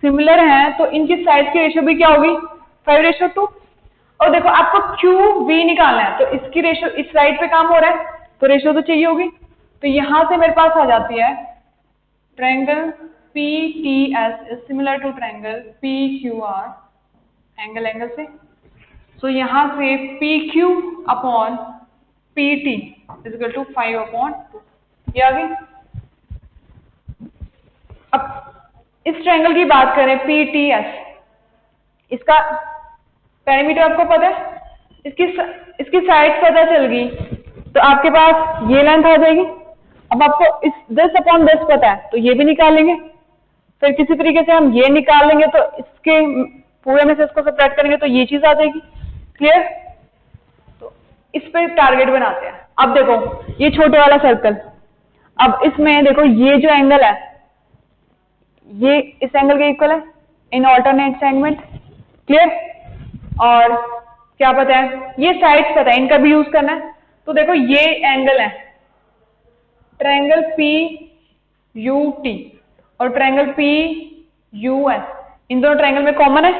सिमिलर है तो इनकी साइड की रेशियो भी क्या होगी 5:2। और देखो आपको QV निकालना है, तो इसकी रेशियो इस साइड पे काम हो रहा है, तो रेशियो तो चाहिए होगी। तो यहां से मेरे पास आ जाती है triangle PTS is similar to triangle PQR, angle से। सो यहां से PQ upon PT is equal to 5/2, ये आ गई। अब इस ट्रायंगल की बात करें PTS, इसका पैरामीटर आपको पता है, इसकी साइड पता चल गई, तो आपके पास ये लेंथ आ जाएगी। अब आपको इस 10/10 पता है, तो ये भी निकाल लेंगे। फिर किसी तरीके से हम ये निकाल लेंगे, तो इसके पूरे में से इसको सब्ट्रैक्ट करेंगे, तो ये चीज आ जाएगी। क्लियर? तो इस पे टारगेट बनाते हैं। अब देखो ये छोटे वाला सर्कल, अब इसमें देखो ये जो एंगल है ये इस एंगल के इक्वल है इन ऑल्टरनेट सेगमेंट। क्लियर? और क्या पता है, ये साइड्स पता है, इनका भी यूज करना है। तो देखो ये एंगल है ट्रायंगल PUT और ट्रायंगल PUS, इन दोनों ट्रायंगल में कॉमन है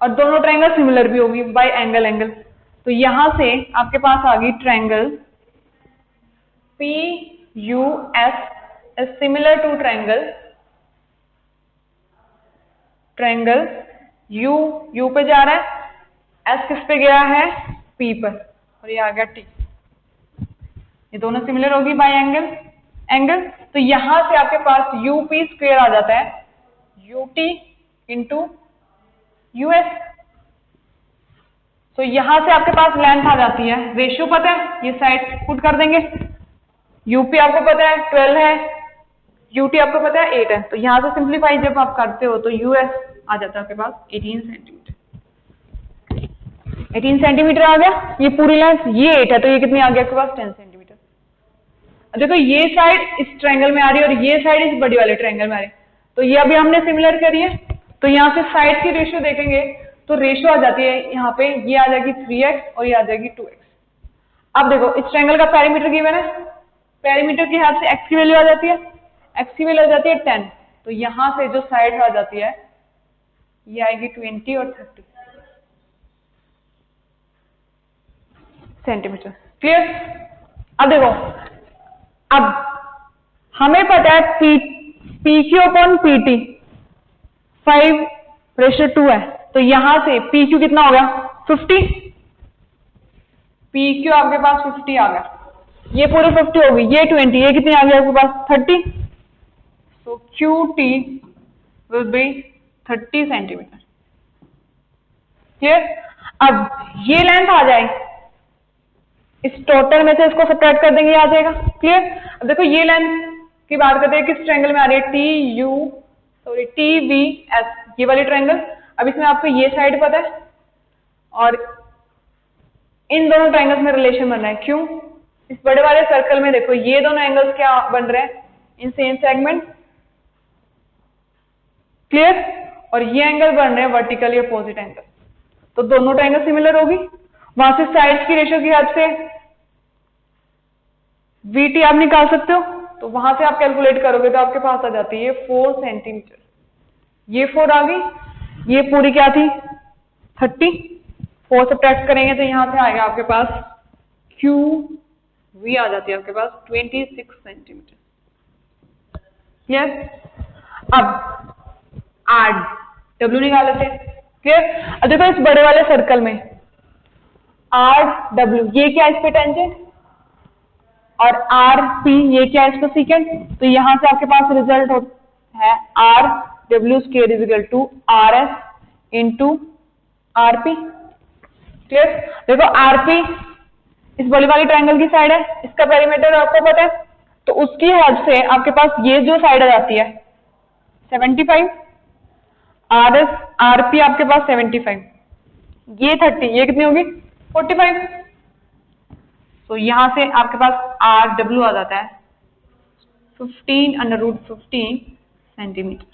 और दोनों ट्रायंगल सिमिलर भी होगी बाय एंगल। तो यहां से आपके पास आ गई triangle PUS is similar to triangle U पे जा रहा है, S किस पे गया है P पर, और ये आ गया T। ये दोनों सिमिलर होगी बाय एंगल। तो यहां से आपके पास UP स्क्वायर आ जाता है UT इंटू US। तो यहां से आपके पास लेंथ आ जाती है, रेशियो पता है, ये साइड पुट कर देंगे। UP आपको पता है 12 है, UT आपको पता है 8 है, तो यहां से सिंप्लीफाई जब आप करते हो तो US आ जाता है आपके पास 18 सेंटीमीटर। 18 सेंटीमीटर आ गया। ये पूरी लेंथ ये 8 है, तो ये कितनी आ गया आपके पास 10 सेंटीमीटर। देखो ये साइड इस ट्रायंगल में आ रही है और ये साइड इस बड़ी वाले ट्रायंगल में आ रही है, तो ये अभी हमने सिमिलर करी है। तो यहाँ से साइड की रेशियो देखेंगे तो रेशियो आ जाती है, यहाँ पे ये आ जाएगी 3x और ये आ जाएगी 2x। अब देखो इस ट्रायंगल का पैरामीटर गिवन है, पैरामीटर के हिसाब से x की वैल्यू आ जाती है, x की वैल्यू आ जाती है 10, तो यहाँ से जो साइड आ जाती है ये आएगी 20 और 30 सेंटीमीटर। क्लियर? अब देखो, अब हमें पता है PQ अपॉन PT 5:2 है, तो यहां से PQ कितना हो गया 50, PQ आपके पास 50 आ गया, ये पूरे 50 होगी, ये 20, ये कितनी आ गई आपके पास 30। सो QT will be 30 centimetre. Clear? अब ये लेंथ आ जाए, इस टोटल में से इसको सब्ट्रैक्ट कर देंगे, आ जाएगा। क्लियर? अब देखो ये लेंथ की बात करते हैं, किस ट्रायंगल में आ रही है TVS, ये वाली ट्रायंगल। अब इसमें आपको ये साइड पता है और इन दोनों ट्रायंगल्स में रिलेशन बन रहा है। क्यों? इस बड़े वाले सर्कल में देखो ये दोनों एंगल्स क्या बन रहे हैं इन सेम सेगमेंट। क्लियर? और ये एंगल बन रहे हैं वर्टिकली अपोजिट एंगल, तो दोनों ट्रायंगल सिमिलर होगी। वहां से साइड्स की रेशियो की हेल्प से VT आप निकाल सकते हो, तो वहां से आप कैलकुलेट करोगे तो आपके पास आ जाती है 4 सेंटीमीटर। ये 4 आ गई, ये पूरी क्या थी 30, 4 सब्ट्रैक्ट करेंगे तो यहां से आएगा आपके पास QV आ जाती है आपके पास 26 सेंटीमीटर। क्लियर? अब आर डब्ल्यू निकाल लेते हैं। क्लियर? अब देखो इस बड़े वाले सर्कल में आर डब्ल्यू, ये क्या है इस पे टेंजेंट, और आर पी ये क्या है इस पे सीकेंट। तो यहां से आपके पास रिजल्ट है R W square is equal to R S into R P. Clear? देखो आर पी इस बड़ी वाली ट्रायंगल की साइड है, इसका पेरीमीटर आपको पता है, तो उसकी हेल्प से आपके पास ये जो साइड आ जाती है 75, आर एस आर पी आपके पास 75, ये 30, ये कितनी होगी 45। तो यहां से आपके पास आर डब्ल्यू आ जाता है 15√15 centimetre.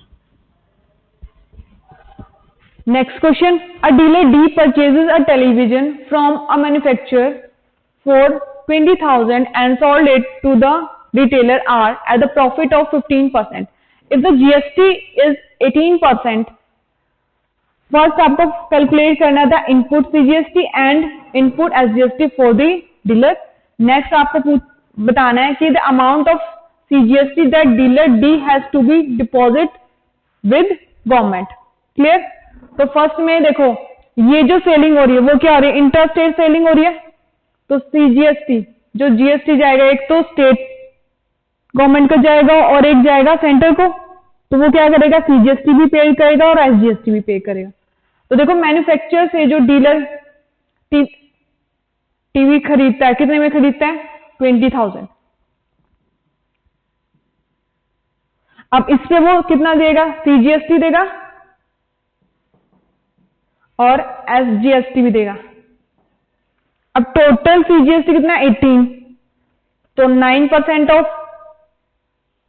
Next question, a dealer D purchases a television from a manufacturer for 20,000 and sold it to the retailer R at the profit of 15%. If the GST is 18%, first आपको calculate करना था input CGST and input SGST for the dealer. Next आपको बताना है कि the amount of CGST that dealer D has to be deposit with government. Clear? तो first में देखो ये जो सेलिंग हो रही है वो क्या हो रही है, इंटर स्टेट सेलिंग हो रही है, तो CGST जो GST जाएगा एक तो स्टेट गवर्नमेंट को जाएगा और एक जाएगा सेंटर को, तो वो क्या करेगा CGST भी पे करेगा और SGST भी पे करेगा। तो देखो मैन्युफैक्चरर से जो डीलर टीवी खरीदता है कितने में खरीदता है 20,000। अब इस पे वो कितना देगा CGST देगा और SGST भी देगा। अब टोटल CGST कितना 18, तो 9% ऑफ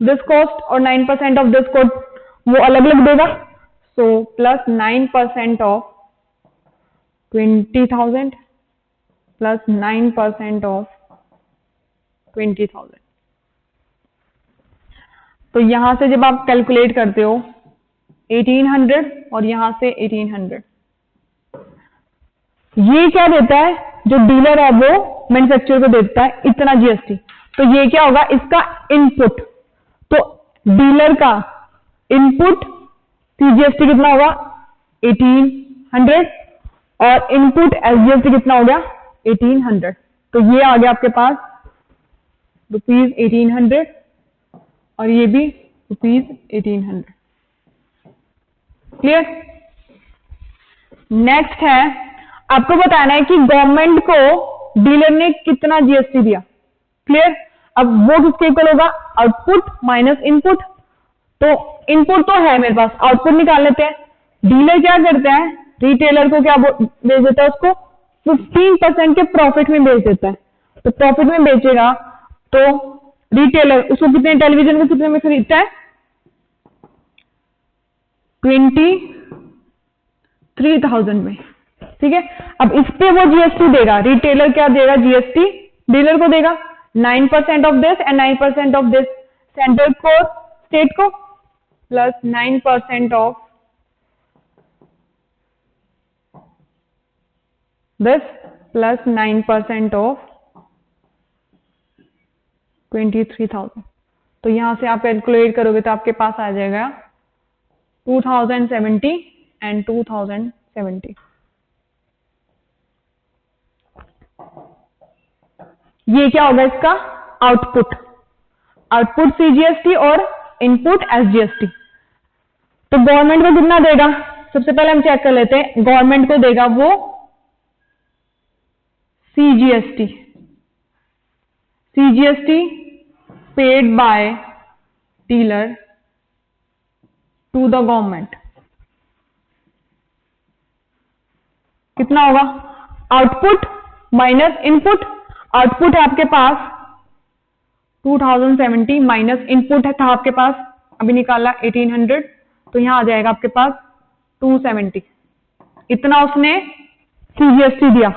दिस कॉस्ट और 9% ऑफ दिस कॉस्ट वो अलग अलग देगा, so plus 9% of 20,000 plus 9% of 20,000। तो यहां से जब आप कैलकुलेट करते हो 1800 और यहां से 1800, ये क्या देता है जो डीलर है वो मैन्युफैक्चरर को देता है इतना GST। तो ये क्या होगा इसका इनपुट, तो डीलर का इनपुट CGST कितना होगा 1800 और इनपुट SGST कितना हो गया 1800। तो ये आ गया आपके पास ₹1800 और ये भी ₹1800। क्लियर? नेक्स्ट है आपको बताना है कि गवर्नमेंट को डीलर ने कितना GST दिया। क्लियर? अब वो किसके इक्वल होगा, आउटपुट माइनस इनपुट। तो इनपुट तो है मेरे पास, आउटपुट निकाल लेते हैं। डीलर क्या करता है रिटेलर को क्या बेच देता है, उसको 15% के प्रॉफिट में बेच देता है। तो प्रॉफिट में बेचेगा तो रिटेलर उसको कितने टेलीविजन को कितने में खरीदता है 23,000 में। ठीक है? अब इस पे वो GST देगा, रिटेलर क्या देगा GST डीलर को देगा 9% of this and 9% of this centre को स्टेट को plus 9% of this plus 9% of 23,000। तो यहां से आप कैलकुलेट करोगे तो आपके पास आ जाएगा 2070 एंड 2070। ये क्या होगा इसका आउटपुट, आउटपुट CGST और इनपुट SGST। तो गवर्नमेंट को कितना देगा, सबसे पहले हम चेक कर लेते हैं। गवर्नमेंट को देगा वो CGST paid by dealer to the government. कितना होगा आउटपुट माइनस इनपुट। आउटपुट है आपके पास 2070 माइनस इनपुट है था आपके पास अभी निकाला 1800, तो यहां आ जाएगा आपके पास 270। इतना उसने CGST दिया,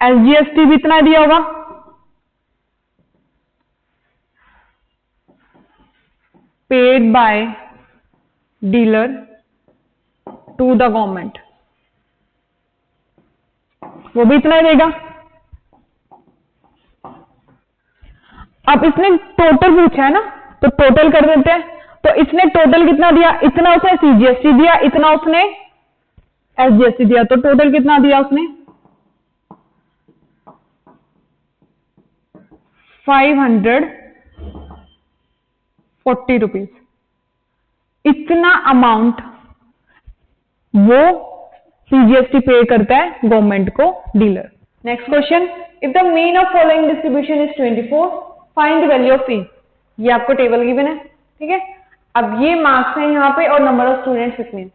SGST भी इतना दिया होगा, paid by dealer to the government, वो भी इतना देगा। अब इसने टोटल पूछा है ना, तो टोटल कर देते हैं। तो इसने टोटल कितना दिया, इतना उसने सीजीएसटी दिया, इतना उसने एसजीएसटी दिया, तो टोटल कितना दिया उसने 540 रुपीज। इतना अमाउंट वो सीजीएसटी पे करता है गवर्नमेंट को, dealer. Next question, if the mean of following distribution is 24, find the value of phi. ये आपको टेबल गिवन है, ठीक है। अब ये मार्क्स है यहाँ पे और नंबर ऑफ स्टूडेंट्स कितने हैं।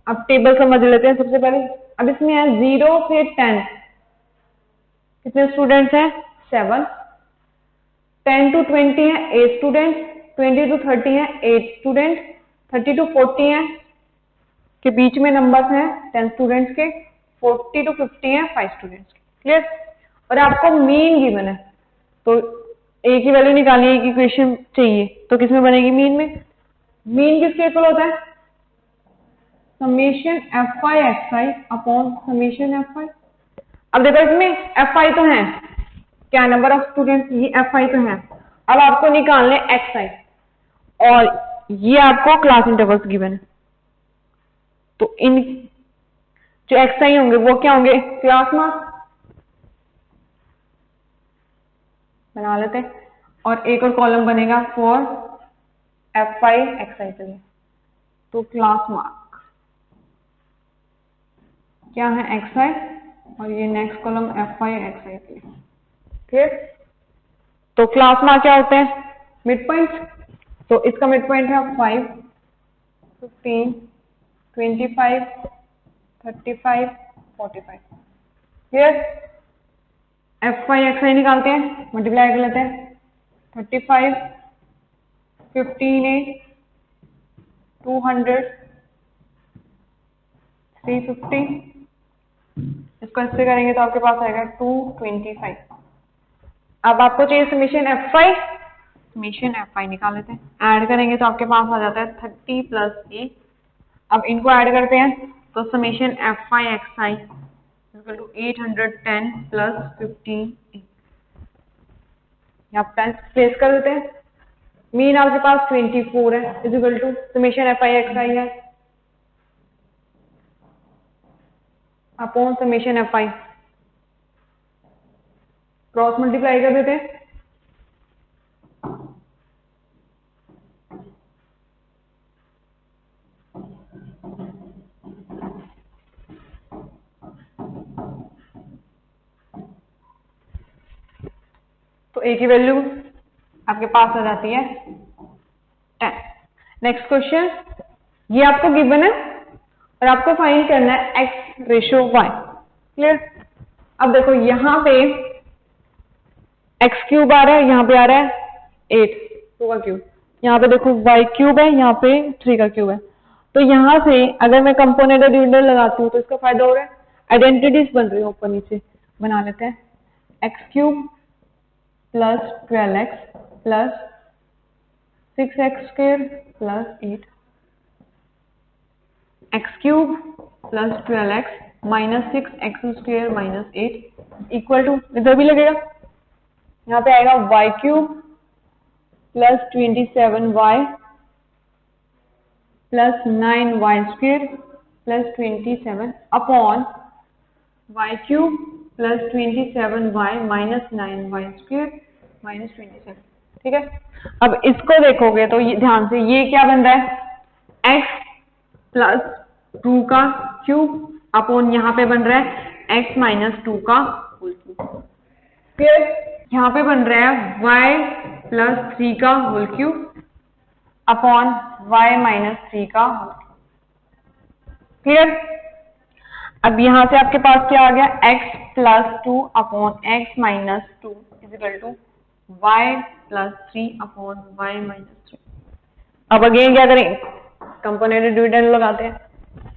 अब टेबल समझ लेते हैं सबसे पहले। अब इसमें है 0 से 10 कितने स्टूडेंट्स हैं, 7। 10 to 20 है 8 स्टूडेंट, 20 to 30 है 8 स्टूडेंट, 30 to 40 है के बीच में नंबर्स हैं 10 स्टूडेंट्स के, 40 to 50 है 5 स्टूडेंट्स के। क्लियर। और आपको मीन गिवन है, तो ए की वैल्यू निकालनी है, इक्वेशन चाहिए, तो किसमें बनेगी, मीन में। मीन किसके इक्वल होता है, summation F I x I upon summation F I. अब देखो इसमें एफ आई तो है, क्या नंबर ऑफ स्टूडेंट्स, ये एफ आई तो है। अब आपको निकालने एक्स आई और ये आपको क्लास इंटरवल्स गिवन है, तो इन जो एक्स आई होंगे वो क्या होंगे, क्लास मार्क्स बना लेते हैं। और एक और कॉलम बनेगा for F I x I के लिए, तो क्लास मार्क क्या है, एक्स आई, और ये next column F I x I के लिए। ठीक, तो क्लास मार्क क्या होते हैं, मिड पॉइंट। तो इसका मिड पॉइंट है 5, 15, 25, 35, 45। क्लियर। एफ आई एक्स आई निकालते हैं, मल्टीप्लाई कर लेते हैं। 35, 15, 200, 350, इसको इससे करेंगे तो आपके पास आएगा 225। अब आपको चाहिए summation F I, summation F I निकाल लेते हैं, ऐड करेंगे तो आपके पास आ जाता है 30 प्लस ए। अब इनको ऐड करते हैं तो summation F I x i equal to 810 plus 15 a. आप 10 प्लेस कर देते हैं। मीन आपके पास 24 है, is equal to summation F I x I है upon summation F I, cross multiply कर देते हैं। तो ए की वैल्यू आपके पास आ जाती है 10। नेक्स्ट क्वेश्चन, ये आपको गिवन है और आपको फाइंड करना है एक्स रेशियो वाई। क्लियर। अब देखो यहां पे एक्स क्यूब आ रहा है, यहाँ पे आ रहा है 8, 2 का क्यूब, यहाँ पे देखो वाई क्यूब है, यहाँ पे 3 का क्यूब है। तो यहाँ से अगर मैं कंपोनेंट डिविडेंड लगाती हूँ तो इसका फायदा हो रहा है, आइडेंटिटीज बन रही है, ऊपर नीचे बना लेते हैं। X cube plus 12x plus 6x square plus 8, x cube plus 12x minus 6x square minus 8 equal to, इधर भी लगेगा, यहाँ पे आएगा y cube plus 27y plus 9y square plus 27 upon y cube plus 27y minus 9y square minus 27। ठीक है। अब इसको देखोगे तो ये ध्यान से, ये क्या बन रहा है, x प्लस 2 का क्यूब अपॉन यहाँ पे बन रहा है x माइनस 2 का होल क्यूब। फिर यहाँ पे बन रहा है y प्लस 3 का whole cube upon y minus 3 का होल क्यूब। क्लियर। अब यहां से आपके पास क्या आ गया, x plus 2 upon x minus 2 is equal to y plus 3 upon y minus 3। अब अगेन क्या करें, कंपोनेंट डिविडेंड लगाते हैं,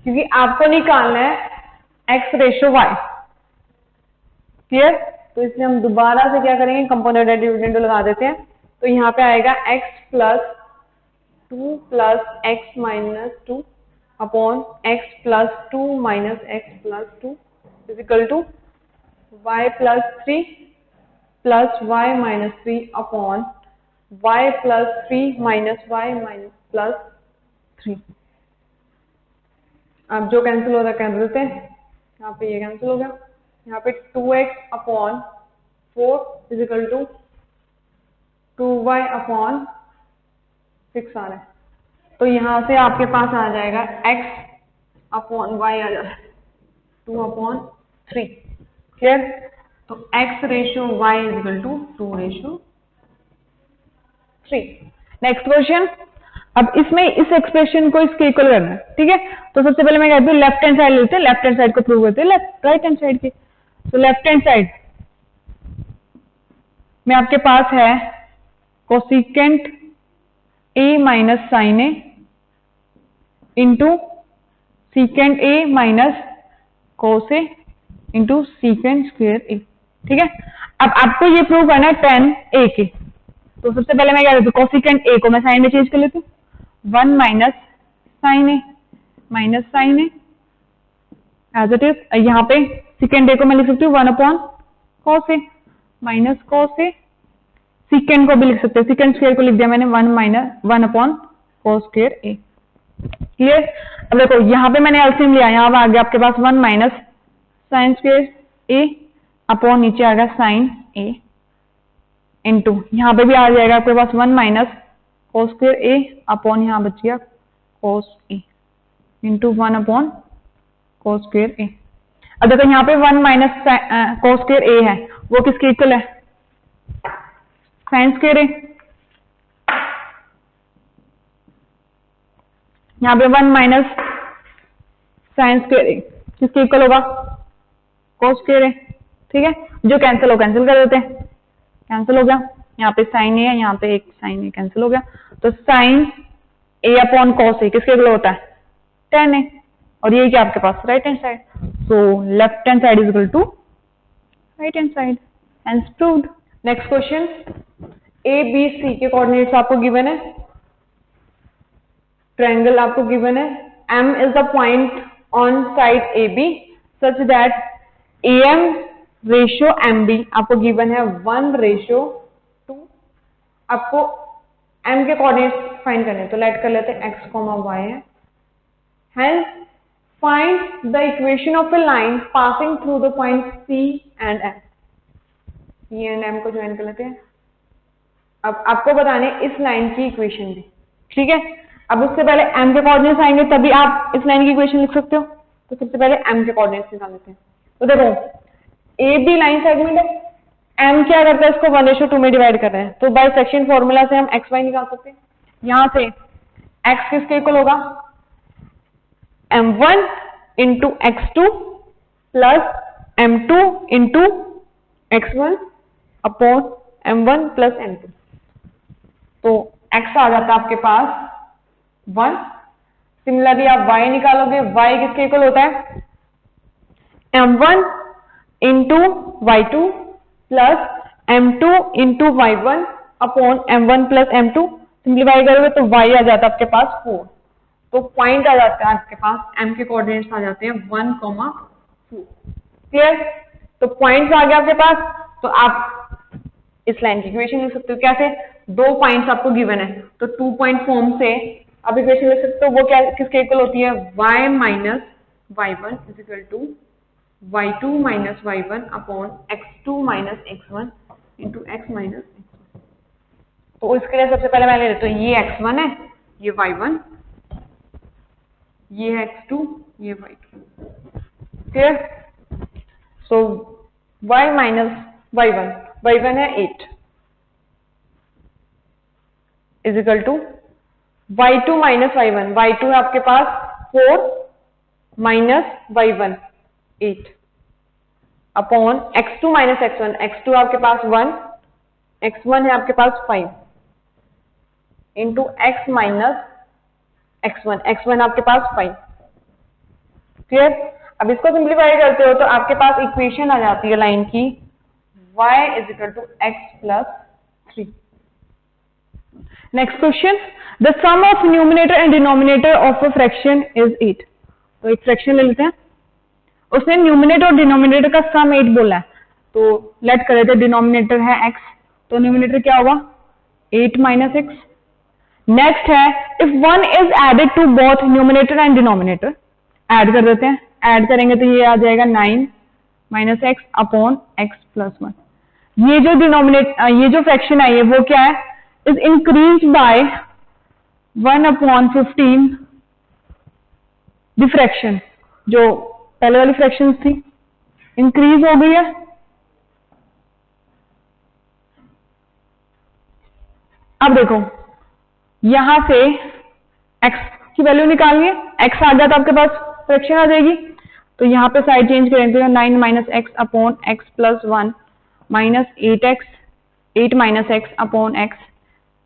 क्योंकि आपको निकालना है x रेशो y। क्लियर। तो इसलिए हम दोबारा से क्या करेंगे, कंपोनेंट डिविडेंड लगा देते हैं। तो यहाँ पे आएगा x plus 2 plus x minus 2 upon x plus 2 minus x plus 2 is equal to y plus 3 plus y minus 3 upon y plus 3 minus y minus plus 3। अब जो कैंसिल हो रहा है कैंसिल देते हैं, यहाँ पे ये कैंसिल हो गया, यहाँ पे 2x upon 4 is equal to 2y upon 6 आ रहा है। तो यहाँ से आपके पास आ जाएगा x अपॉन y आ जाएगा 2 अपॉन 3। क्लियर? तो x ratio y is equal to 2 ratio 3। Next question. अब इसमें इस एक्सप्रेशन को इसके इक्वल करना है, ठीक है। तो सबसे पहले मैं कहती हूँ लेफ्ट हैंड साइड लेते हैं, लेफ्ट हैंड साइड को प्रूव करते हैं राइट हैंड साइड की। तो लेफ्ट हैंड साइड में आपके पास है cosecant a minus sine a into secant a minus cos a into secant square a, ठीक है। अब आपको ये प्रूव करना है tan a के। तो सबसे पहले मैं क्या करती हूँ, कोसिकेंट a को मैं साइन में चेंज कर लेती हूँ, 1 minus sine a minus sine a it is इज। यहाँ पे सीकेंट a को मैं लिख सकती हूँ 1 upon cos a minus cos a। Secant को भी लिख सकते हैं, सीकेंट स्क्वायर को लिख दिया मैंने 1 upon cos square a। Clear? अब देखो यहाँ पे मैंने एलसीएम लिया, यहाँ पे आ गया आपके पास 1 minus sine square a upon नीचे आ गया साइन a इंटू यहाँ पे भी आ जाएगा आपके पास 1 minus cos square a upon यहाँ बच गया cos a into 1 upon cos square a। अब देखो यहाँ पे 1 माइनस कॉस स्क्वायर a है, वो किसके इक्वल है, साइन स्क्वायर a। यहाँ पे 1 माइनस साइन स्क्वायर a किसके इक्वल होगा, कॉस स्क्वायर a, ठीक है। जो कैंसिल हो कैंसिल कर देते हैं, कैंसिल हो गया। यहाँ पे साइन a है, यहाँ पे एक साइन a कैंसिल हो गया। तो sine a upon cos a किसके इक्वल होता है, tan a। और ये क्या आपके पास right hand side, so left hand side is equal to right hand side, hence proved. Next question. A B C के कोऑर्डिनेट्स आपको गिवन है, ट्रायंगल आपको गिवन है, M is the point on side AB such that AM ratio MB आपको given है 1:2। आपको M के coordinates find करने हैं, तो लेट कर लेते हैं x, y है। Hence find the equation of a line passing through the point C and M। C and M को ज्वाइन कर लेते हैं। अब आपको बताने इस लाइन की इक्वेशन भी, ठीक है। अब उससे पहले m के कोऑर्डिनेट्स आएंगे तभी आप इस लाइन की इक्वेशन लिख सकते हो। तो सबसे पहले m के कोऑर्डिनेट्स निकाल लेते हैं। तो देखो ए बी लाइन सेगमेंट है, m क्या करता है, इसको 1:2 में डिवाइड कर रहे हैं, तो बाय सेक्शन फॉर्मूला से हम x y निकाल सकते हैं। यहां से x किसके इक्वल होगा, m1 into x2 plus m2 into x1 upon m1 plus m2। तो x आ जाता है आपके पास 1। सिमिलरली आप y निकालोगे, y किसके इक्वल होता है, m1 into y2 plus m2 into y1 upon m1 plus m2। Simplify करोगे तो y आ जाता है आपके पास 4। तो पॉइंट आ जाता है आपके पास, m के कोऑर्डिनेट्स आ जाते हैं 1, 4। क्लियर? तो पॉइंट्स आ गया आपके पास, तो आप इस लाइन की इक्वेशन लिख सकते हो। कैसे, 2 पॉइंट्स आपको गिवन है, तो 2 पॉइंट फॉर्म से आप इक्वेशन लिख सकते हो। वो क्या किसके इक्वल होती है, y minus y1 is equal to y2 minus y1 upon x2 minus x1 into x minus x1। तो इसके लिए सबसे पहले मैं ले लेता हूँ, ये x1 है, ये y1, ये है x2, ये y2। क्लियर? सो y माइनस y1 है 8 is equal to y2 minus y1 है आपके पास 4 minus y1 8 upon x2 minus x1 आपके पास 1, x1 है आपके पास 5 इंटू x माइनस x1 आपके पास 5। क्लियर? अब इसको सिंप्लीफाई करते हो तो आपके पास इक्वेशन आ जाती है लाइन की y is equal to x plus 3। Next question. The sum of numerator and denominator of a fraction is 8। तो एक फ्रैक्शन ले लेते हैं, उसने न्यूमिनेटर और डिनोमिनेटर का सम 8 बोला है, तो लेट कर लेते हैं। डिनोमिनेटर है x, तो न्यूमिनेटर क्या होगा 8 माइनस एक्स। नेक्स्ट है if 1 is added to both numerator and denominator, add कर देते हैं, ऐड करेंगे तो ये आ जाएगा 9 minus x upon x plus 1। ये जो ये जो फ्रैक्शन आई है वो क्या है, is increase by 1 upon 15 the fraction, जो पहले वाली फ्रैक्शन थी इंक्रीज हो गई है। अब देखो यहां से x की वैल्यू निकालनी है, x आ गया तो आपके पास फ्रैक्शन आ जाएगी, तो यहां पे साइड चेंज करेंगे तो 9 minus x upon x plus 1 minus 8 minus x upon x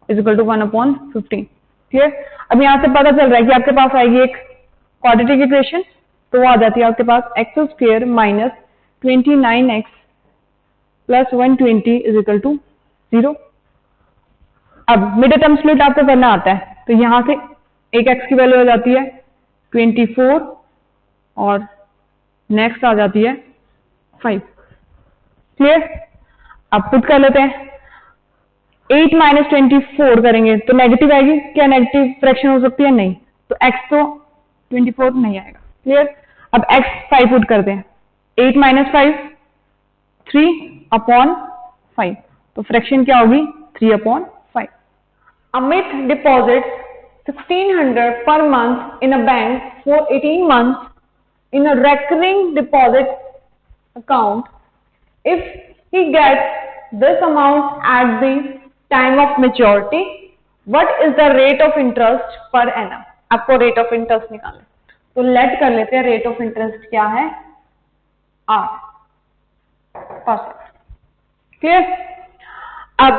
is equal to 1 upon 15। ठीक है, अब यहां से पता चल रहा है कि आपके पास आएगी एक क्वाड्रेटिक इक्वेशन, तो वो आ जाती है आपके पास X square minus 29x plus 120 is equal to 0। अब मिड टर्म स्प्लिट आपको करना आता है, तो यहां से एक x की वैल्यू आ जाती है 24 और नेक्स्ट आ जाती है 5। क्लियर, अब पुट कर लेते हैं। 8 माइनस 24 करेंगे तो नेगेटिव आएगी, क्या नेगेटिव फ्रैक्शन हो सकती है, नहीं, तो x तो 24 नहीं आएगा। क्लियर, अब x 5 पुट करते हैं, 8 माइनस 5 3 अपॉन 5, तो फ्रैक्शन क्या होगी 3 upon 5। Amit deposits 1600 per month in a bank for 18 months in a recurring deposit account. If he gets this amount at the time of maturity, what is the rate of interest per annum? आपको rate of interest निकालना, तो late कर लेते हैं rate of interest क्या है 8%। Clear, अब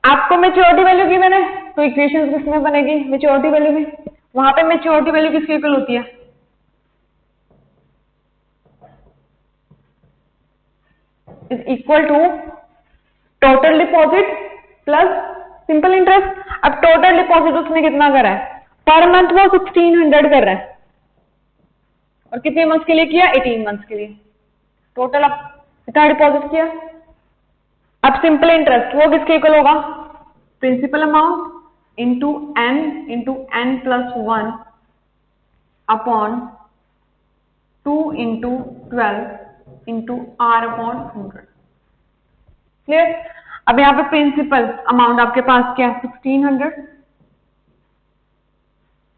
आपको मेच्योरिटी वैल्यू की मैंने, तो इक्वेशन किसमें बनेगी मेच्योरिटी वैल्यू में, वहां पे मेच्योरिटी वैल्यू किसके इक्वल होती है, is equal to total deposit plus simple interest. अब टोटल डिपॉजिट उसने कितना करा है, पर मंथ वो 1600 कर रहा है, और कितने मंथ के लिए किया 18 मंथ के लिए, टोटल अब कितना डिपॉजिट किया। अब सिंपल इंटरेस्ट वो किसके इक्वल होगा, principal amount into n plus 1 upon 2 into 12 into r upon 100। Clear, अब यहां पे प्रिंसिपल अमाउंट आपके पास क्या है 1600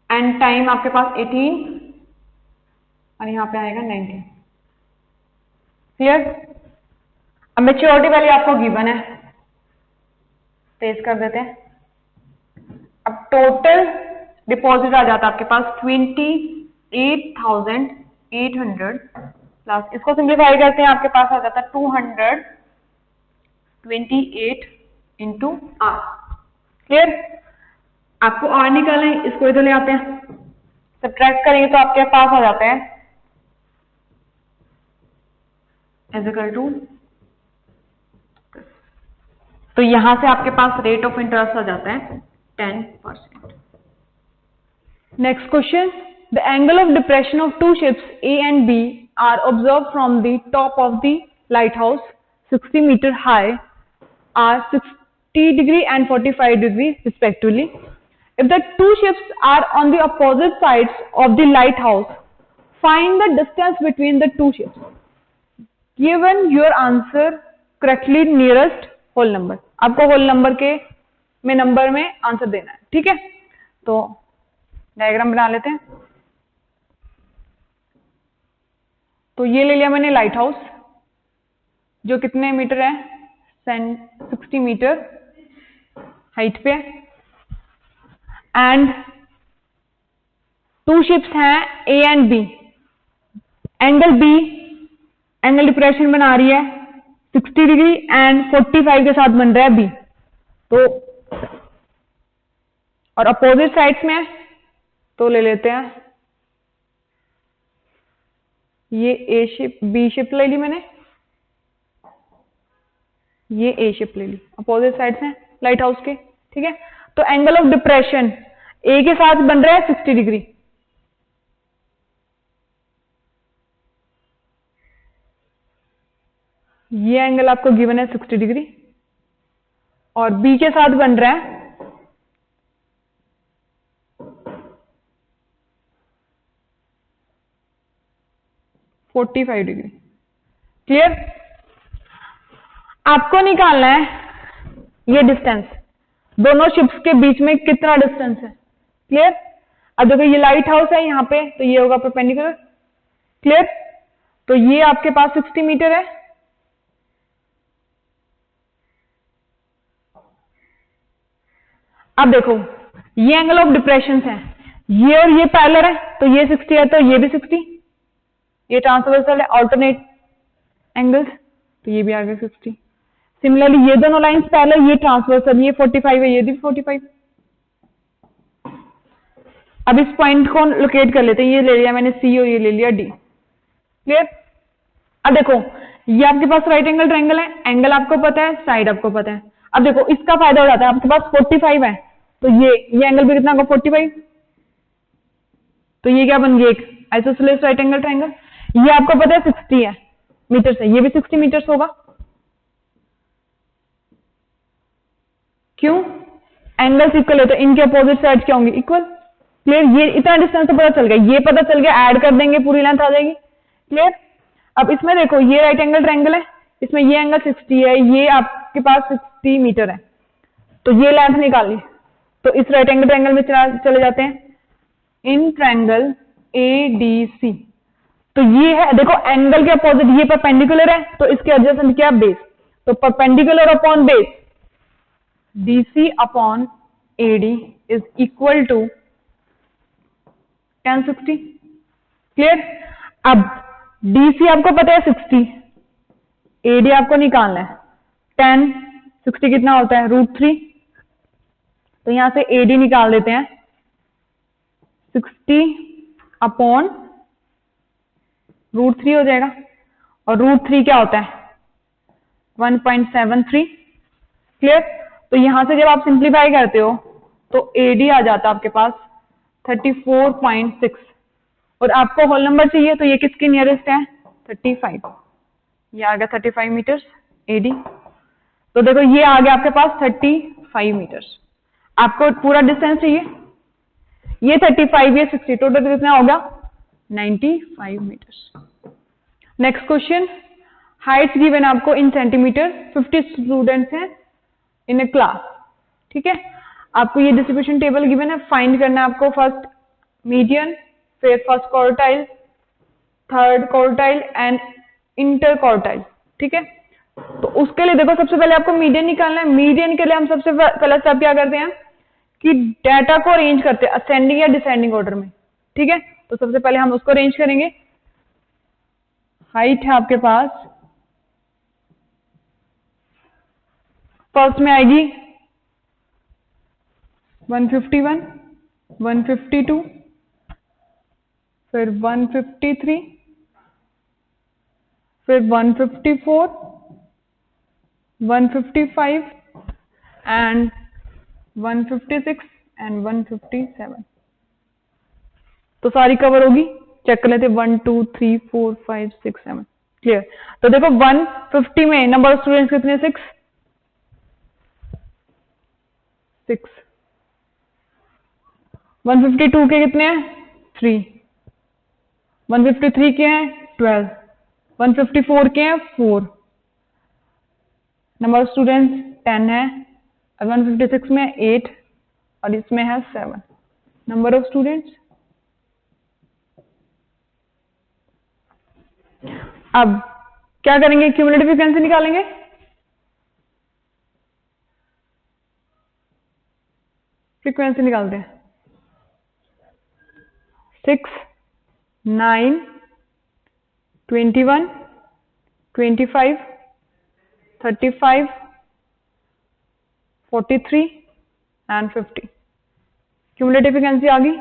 एंड टाइम आपके पास 18 और यहां पे आएगा 19। क्लियर, अब मेच्योरिटी वैल्यू आपको गिवन है, पेश कर देते हैं। अब टोटल डिपॉजिट आ जाता है आपके पास 28,800 प्लस, इसको सिंप्लीफाई करते हैं आपके पास आ जाता है 228 इंटू आर। क्लियर, आपको आर निकालना है, इसको इधर ले आते हैं, सब्ट्रैक्ट करेंगे तो आपके पास आ जाता है इज इक्वल टू, तो यहां से आपके पास रेट ऑफ इंटरेस्ट आ जाता है 10%। Next question, the angle of depression of two ships A and B are observe from the top of the lighthouse 60 metre high are 60 degree and 45 degree respectively. If the two ships are on the opposite sides of the lighthouse, find the distance between the two ships. Given your answer correctly nearest whole number, आपको whole number के में number में answer देना है। ठीक है, तो diagram बना लेते हैं। तो ये ले लिया मैंने लाइट हाउस, जो कितने मीटर है 60 मीटर हाइट पे, एंड टू शिप्स हैं A and B। Angle depression बना रही है 60 डिग्री एंड 45 के साथ बन रहा है B, तो और अपोजिट साइड्स में, तो ले लेते हैं ये A शिप B शिप ले ली मैंने, ये A शिप ले ली, अपोजिट साइड्स हैं लाइट हाउस के। ठीक है, तो एंगल ऑफ डिप्रेशन A के साथ बन रहा है 60 डिग्री, ये एंगल आपको गिवन है 60 डिग्री, और बी के साथ बन रहा है 45 डिग्री। क्लियर? आपको निकालना है ये डिस्टेंस, दोनों शिप्स के बीच में कितना डिस्टेंस है। क्लियर? अब देखो ये लाइट हाउस है यहाँ पे, तो ये होगा परपेंडिकुलर। क्लियर? तो ये आपके पास 60 मीटर है, अब देखो ये एंगल ऑफ डिप्रेशन है, ये और ये पैरेलल है, तो ये 60 है तो ये भी 60, ये ट्रांसवर्सल है, ऑल्टरनेट एंगल्स, तो ये भी आ गया 60। सिमिलरली ये दोनों लाइंस पैरेलल, ये ट्रांसवर्सल, ये 45 है, ये भी 45। अब इस पॉइंट को लोकेट कर लेते हैं, ये ले लिया मैंने सी और ये ले लिया डी। क्लियर? अब देखो ये आपके पास राइट एंगल ट्रायंगल है, एंगल आपको पता है, साइड आपको पता है। अब देखो इसका फायदा हो जाता है, आपके पास 45 है तो ये एंगल भी कितना होगा 45, तो ये क्या बन गया एक आइसोसेलेस राइट एंगल ट्रायंगल। ये आपको पता है 60 है मीटर से, ये भी 60 मीटर्स होगा। क्यों? एंगल्स इक्वल है तो इनके अपोजिट साइड क्या होंगे, इक्वल। क्लियर? ये इतना डिस्टेंस तो पता चल गया, ये पता चल गया, ऐड कर देंगे पूरी लेंथ आ जाएगी। क्लियर? अब इसमें देखो ये राइट एंगल ट्रायंगल है, इसमें ये एंगल 60 है, ये आपके पास 60 मीटर है, तो ये लेंथ निकाल ली, तो इस राइट एंगल ट्रायंगल में चले जाते हैं, इन ट्रायंगल ADC। तो ये है देखो एंगल के अपोजिट, ये परपेंडिकुलर है तो इसके एडजेसेंट क्या बेस, तो परपेंडिकुलर अपॉन बेस DC अपॉन AD is equal to tan 60। Clear? अब DC आपको पता है 60, AD आपको निकालना है, tan 60 कितना होता है √3, तो यहां से AD निकाल देते हैं 60 अपॉन √3 हो जाएगा, और √3 क्या होता है 1.73। क्लियर? तो यहां से जब आप सिंप्लीफाई करते हो तो AD आ जाता है आपके पास 34.6, और आपको होल नंबर चाहिए तो ये किसके नियरेस्ट है 35, ये आ गया 35 मीटर्स AD। तो देखो ये आ गया आपके पास 35 मीटर्स। आपको पूरा डिस्टेंस चाहिए, ये 35, ये 60, टोटल कितना हो गया 95 metres. Next question, heights given आपको इन सेंटीमीटर, 50 स्टूडेंट्स हैं इन ए क्लास। ठीक है, आपको ये डिस्ट्रीब्यूशन टेबल गिवन है, फाइंड करना है आपको फर्स्ट मीडियन, फिर first quartile, third quartile and inter quartile. ठीक है, तो उसके लिए देखो सबसे पहले आपको मीडियन निकालना है। मीडियन के लिए हम सबसे पहला स्टेप क्या करते हैं कि डाटा को अरेंज करते हैं असेंडिंग या डिसेंडिंग ऑर्डर में। ठीक है, तो सबसे पहले हम उसको अरेंज करेंगे। हाइट है आपके पास, फर्स्ट में आएगी 151, 152, फिर 153, फिर 154, 155 एंड 156 एंड 157। तो सारी कवर होगी, चेक कर लेते 1 2 3 4 5 6 7। क्लियर? तो देखो 150 में नंबर ऑफ स्टूडेंट्स कितने 6 152 के कितने हैं 3, 153 के हैं 12, 154 के हैं 4, नंबर ऑफ स्टूडेंट्स 10 है, और 156 में 8 और इसमें है 7 नंबर ऑफ स्टूडेंट्स। अब क्या करेंगे, क्यूमुलेटिव फ्रीक्वेंसी निकालेंगे। फ्रीक्वेंसी निकालते हैं 6 9 21 25 35 43 एंड 50। क्यूमुलेटिव फ्रीक्वेंसी आ गई।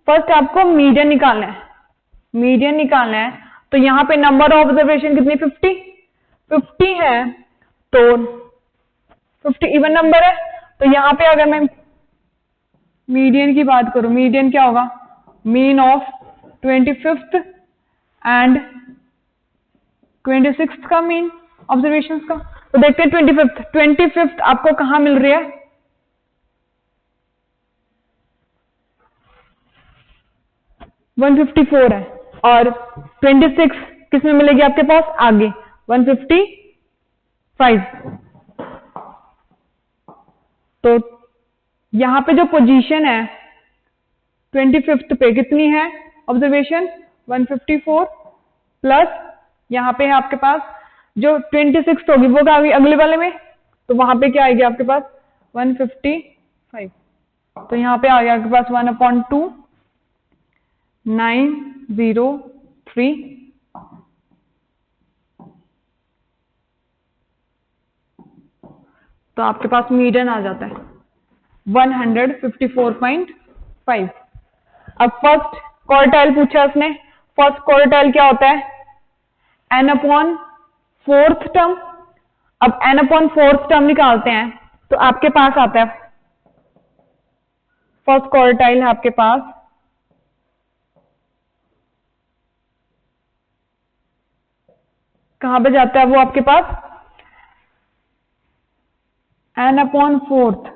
फर्स्ट आपको मीडियन निकालना है, मीडियन निकालना है तो यहां पे नंबर ऑफ ऑब्जर्वेशन कितनी 50 है, तो 50 इवन नंबर है, तो यहां पे अगर मैं मीडियन की बात करूं, मीडियन क्या होगा mean of 25th and 26th का मीन ऑब्जर्वेशन का। तो देखते हैं 25th आपको कहां मिल रही है? 154 है, और 26 किस में मिलेगी आपके पास? आगे 155। तो यहां पे जो पोजीशन है 25th पे कितनी है ऑब्जर्वेशन? 154 प्लस यहां पे है आपके पास जो 26 होगी वो क्या होगी अगले वाले में, तो वहां पे क्या आएगी आपके पास? 155। तो यहां पे आ गया आपके पास 1/2 903। तो आपके पास मीडियन आ जाता है 154.5। अब फर्स्ट क्वार्टाइल पूछा उसने। फर्स्ट क्वार्टाइल क्या होता है? n/4th term. अब n/4th टर्म निकालते हैं तो आपके पास आता है फर्स्ट क्वार्टाइल है आपके पास कहां पे जाता है वो आपके पास? n/4th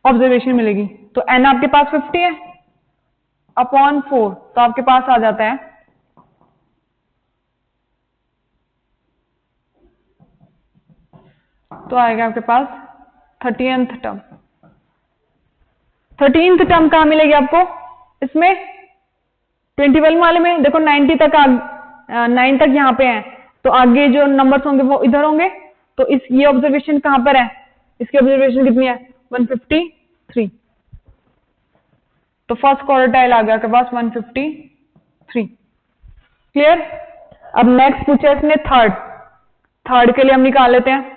ऑब्जर्वेशन मिलेगी। तो n आपके पास 50 है अपॉन 4, तो आपके पास आ जाता है तो आएगा आपके पास 13th टर्म। 13th टर्म कहां मिलेगी आपको? इसमें 21 वाले में देखो 90 तक 9 तक यहां पे है, तो आगे जो नंबर्स होंगे वो इधर होंगे। तो इस ये ऑब्जर्वेशन कहां पर है? इसकी ऑब्जर्वेशन कितनी है? 153। तो फर्स्ट क्वार्टाइल आ गया आपके पास 153। क्लियर? अब नेक्स्ट पूछा इसने थर्ड के लिए हम निकाल लेते हैं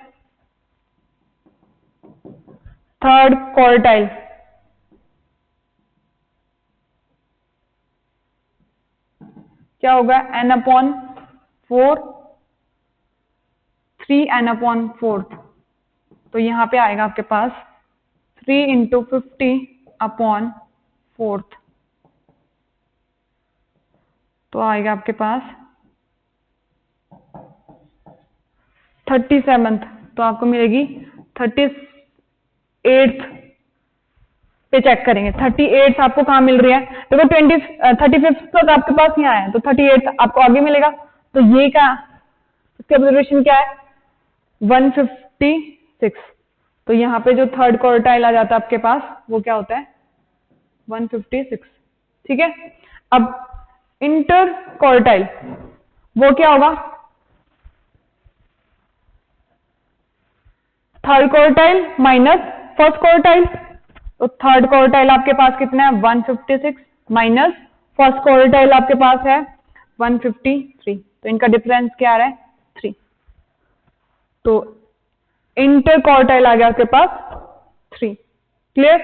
थर्ड क्वार्टाइल। क्या होगा? n/4 3n/4। तो यहां पे आएगा आपके पास 3 × 50/4। तो आएगा आपके पास 37th। तो आपको मिलेगी 38th पे चेक करेंगे 38th आपको कहां मिल रही है? देखो 35th तक आपके पास यहाँ है, तो 38th आपको आगे मिलेगा। तो ये क्या इसकी ऑब्जर्वेशन क्या है? 156। तो यहाँ पे जो थर्ड क्वार्टाइल आ जाता है आपके पास वो क्या होता है? 156। ठीक है। अब इंटर क्वार्टाइल वो क्या होगा? Third quartile minus first quartile. तो थर्ड क्वार्टाइल आपके पास कितना है? 156 माइनस फर्स्ट क्वार्टाइल आपके पास है 153। तो इनका डिफरेंस क्या आ रहा है? 3। तो इंटर क्वार्टाइल आ गया आपके पास 3। क्लियर?